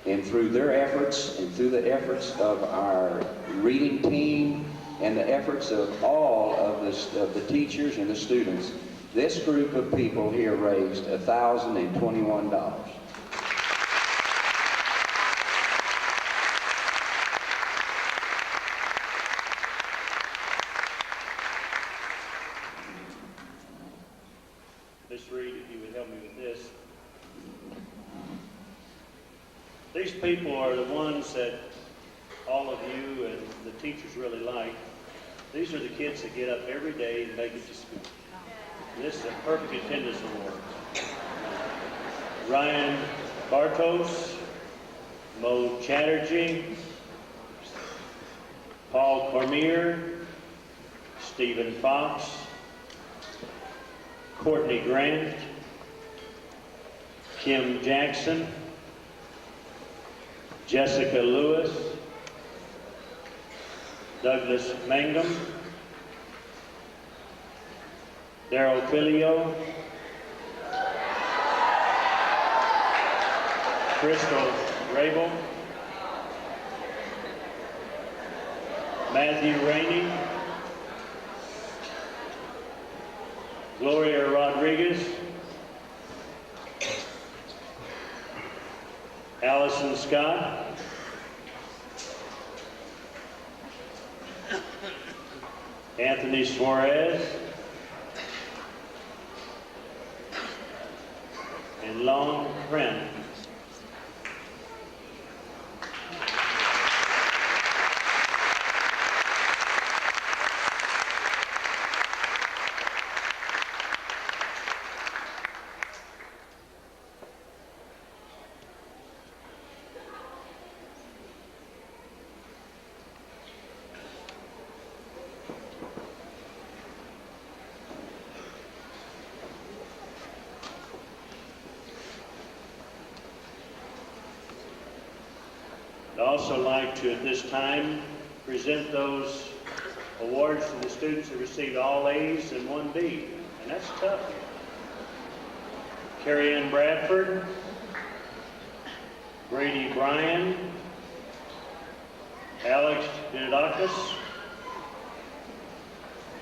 And through their efforts and through the efforts of our reading team and the efforts of all of the teachers and the students, this group of people here raised $1,021. Miss Reed, if you would help me with this. These people are the ones that all of you and the teachers really like. These are the kids that get up every day and make it to school. This is a perfect attendance award. Ryan Bartos, Mo Chatterjee, Paul Cormier, Stephen Fox, Courtney Grant, Kim Jackson, Jessica Lewis, Douglas Mangum, Daryl Filio, Crystal Rabel, Matthew Rainey, Gloria Rodriguez, Allison Scott. Anthony Suarez. And Long Pren. I'd also like to, at this time, present those awards to the students who received all A's and 1 B. And that's tough. Carrie Ann Bradford, Brady Bryan, Alex Didakis,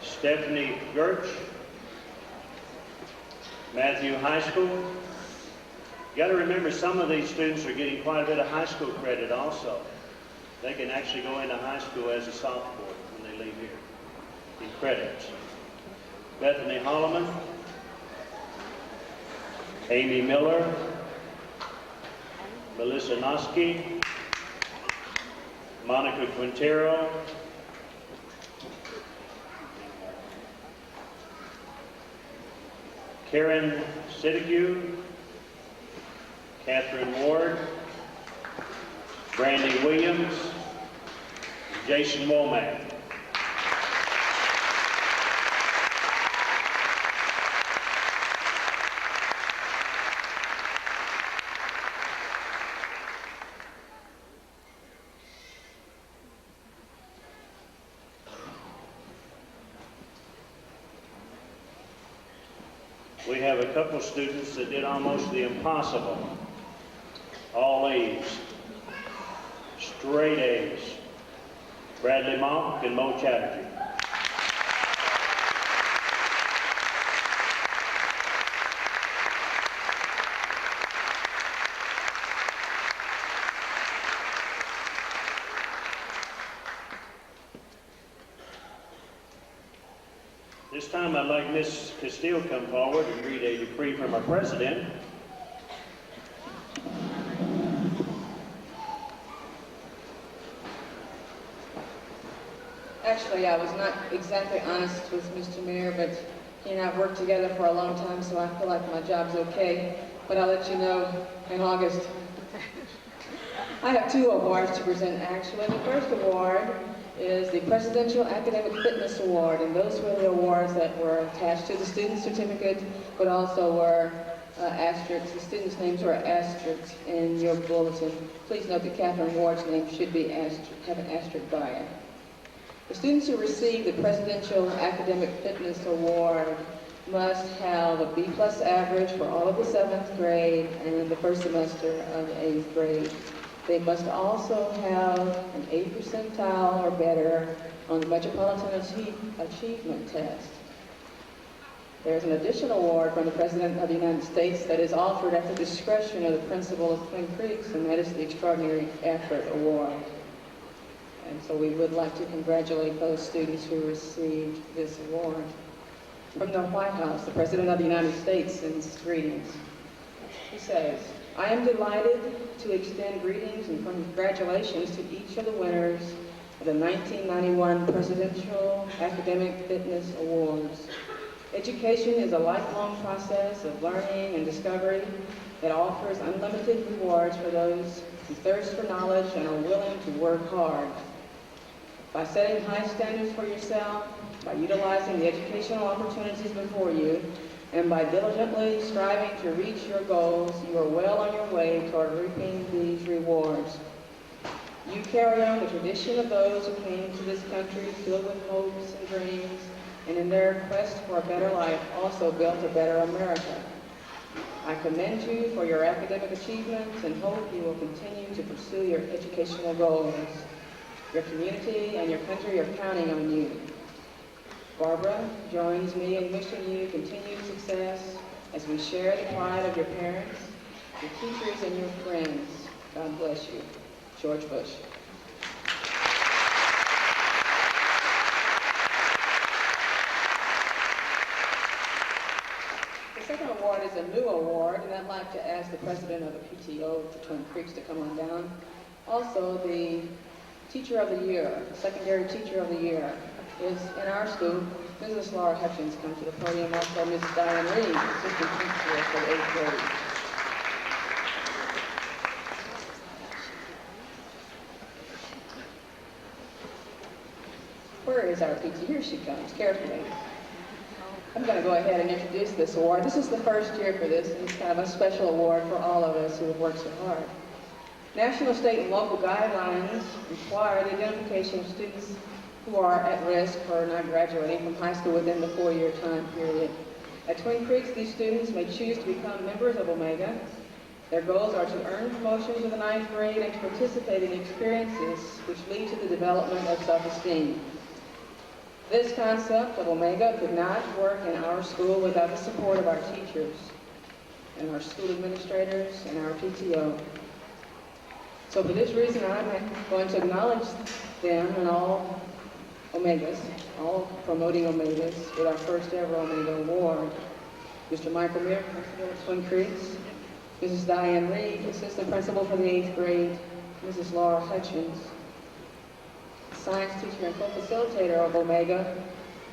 Stephanie Gertz, Matthew High School. You got to remember, some of these students are getting quite a bit of high school credit also. They can actually go into high school as a sophomore when they leave here in credits. Bethany Holloman, Amy Miller, Melissa Noski, Monica Quintero, Karen Sitigue, Catherine Ward, Brandy Williams, Jason Womack. We have a couple students that did almost the impossible. All A's, straight A's. Bradley Monk and Mo Chatterjee. This time I'd like Ms. Castile to come forward and read a decree from our president. Actually, I was not exactly honest with Mr. Mayor, but he and I have worked together for a long time, so I feel like my job's okay. But I'll let you know in August. I have 2 awards to present, actually. The first award is the Presidential Academic Fitness Award, and those were the awards that were attached to the student certificate, but also were asterisks. The students' names were asterisks in your bulletin. Please note that Catherine Ward's name should be have an asterisk by it. The students who receive the Presidential Academic Fitness Award must have a B+ average for all of the 7th grade and the first semester of the 8th grade. They must also have an 8 percentile or better on the Metropolitan Achievement Test. There's an additional award from the President of the United States that is offered at the discretion of the principal of Twin Creeks, and that is the Extraordinary Effort Award. And so we would like to congratulate those students who received this award. From the White House, the President of the United States sends greetings. He says, I am delighted to extend greetings and congratulations to each of the winners of the 1991 Presidential Academic Fitness Awards. Education is a lifelong process of learning and discovery that offers unlimited rewards for those who thirst for knowledge and are willing to work hard. By setting high standards for yourself, by utilizing the educational opportunities before you, and by diligently striving to reach your goals, you are well on your way toward reaping these rewards. You carry on the tradition of those who came to this country filled with hopes and dreams, and in their quest for a better life also built a better America. I commend you for your academic achievements and hope you will continue to pursue your educational goals. Your community and your country are counting on you. Barbara joins me in wishing you continued success as we share the pride of your parents, your teachers, and your friends. God bless you. George Bush. The second award is a new award, and I'd like to ask the president of the PTO for Twin Creeks to come on down. Also, the Teacher of the Year, Secondary Teacher of the Year, is in our school. Mrs. Laura Hutchins come to the podium. Also, Mrs. Diane Reed, Assistant Principal for the 8th grade. Where is our PT? Here she comes, carefully. I'm going to go ahead and introduce this award. This is the first year for this, and it's kind of a special award for all of us who have worked so hard. National, state, and local guidelines require the identification of students who are at risk for not graduating from high school within the 4-year time period. At Twin Creeks, these students may choose to become members of Omega. Their goals are to earn promotion to the 9th grade and to participate in experiences which lead to the development of self-esteem. This concept of Omega could not work in our school without the support of our teachers and our school administrators and our PTO. So for this reason, I'm going to acknowledge them and all Omegas, all promoting Omegas, with our first ever Omega Award. Mr. Michael Muir, Principal of Twin Creeks, Mrs. Diane Reed, Assistant Principal for the 8th grade, Mrs. Laura Hutchins, Science teacher and co-facilitator of Omega,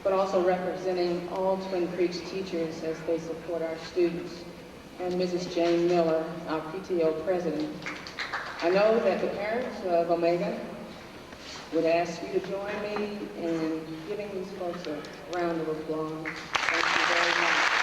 but also representing all Twin Creeks teachers as they support our students, and Mrs. Jane Miller, our PTO president. I know that the parents of Omega would ask you to join me in giving these folks a round of applause. Thank you very much.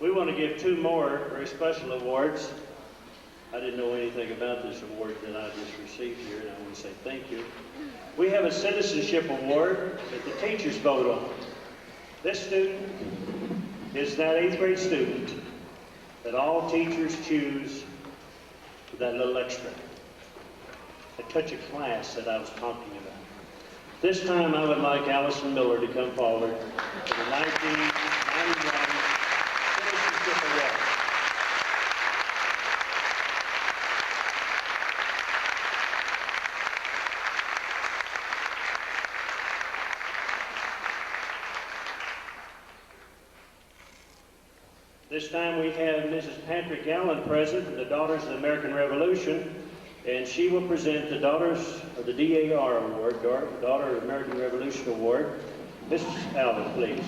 We want to give 2 more very special awards. I didn't know anything about this award that I just received here, and I want to say thank you. We have a Citizenship Award that the teachers vote on. This student is that 8th grade student that all teachers choose with that little extra, a touch of class that I was talking about. This time I would like Allison Miller to come forward for the 1991 Citizenship Award. This time we have Mrs. Patrick Allen present from the Daughters of the American Revolution, and she will present the Daughters of the DAR Award, Daughter of the American Revolution Award. Mrs. Allen, please.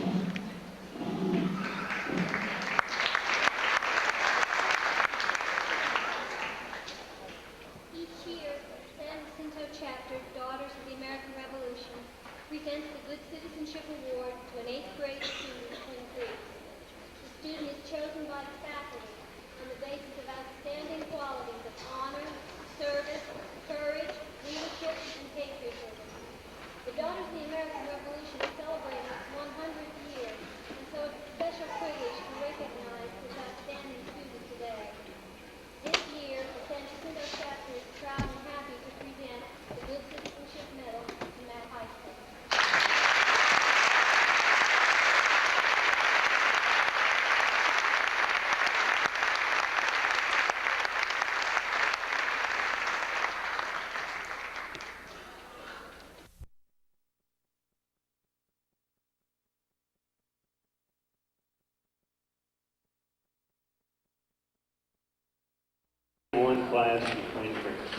Each year, the San Jacinto chapter, Daughters of the American Revolution, presents the Good Citizenship Award to an 8th grade student in Twin Creeks. The student is chosen by the faculty on the basis of outstanding qualities of honor, service, courage, leadership, and patriotism. The Daughters of the American Revolution is celebrating its 100th year, and so it's a special privilege to recognize this outstanding student today. This year, the San Jacinto chapter is proud and happy to present the Good Citizenship Medal to Matt High School. One class in Twin Creeks.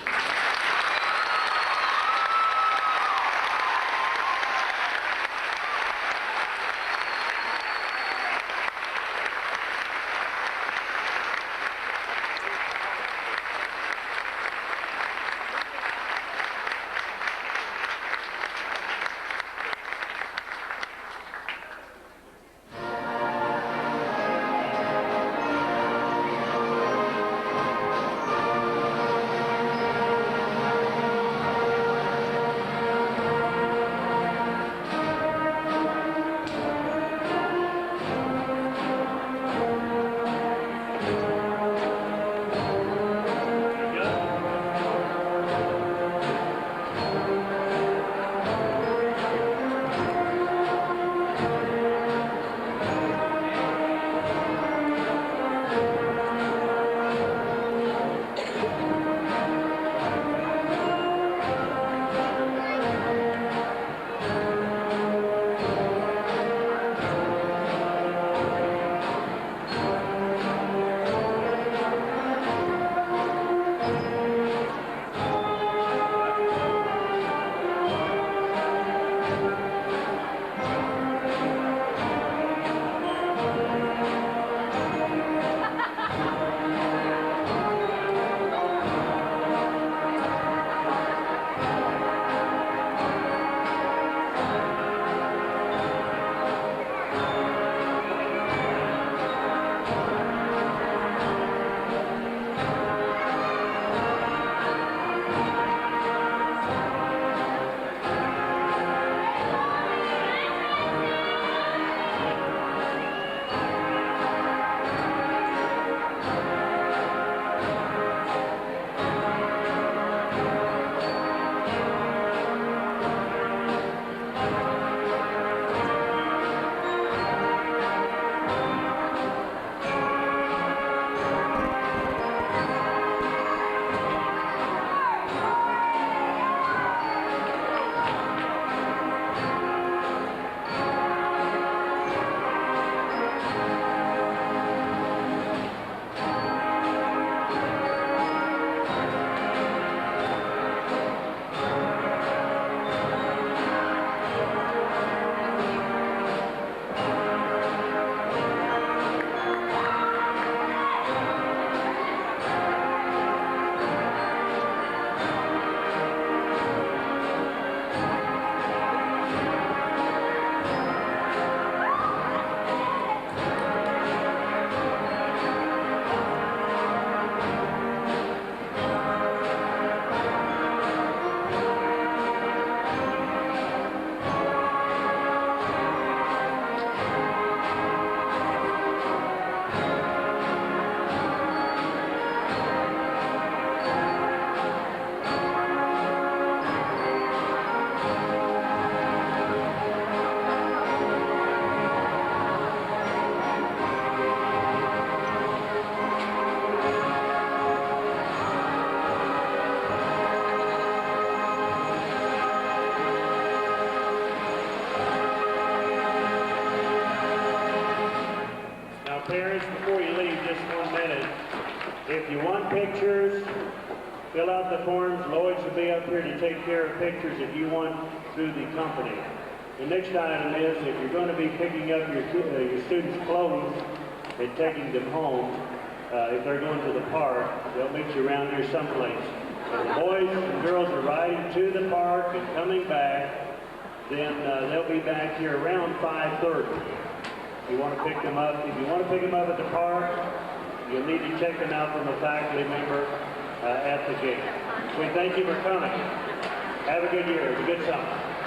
Parents, before you leave, just 1 minute. If you want pictures, fill out the forms. Lloyd's will be up here to take care of pictures if you want through the company. The next item is if you're going to be picking up your students' clothes and taking them home, if they're going to the park, they'll meet you around here someplace. If the boys and girls are riding to the park and coming back, then they'll be back here around 5:30. If you want to pick them up, at the park, you'll need to check them out from a faculty member at the gate. We thank you for coming. Have a good year. Have a good summer.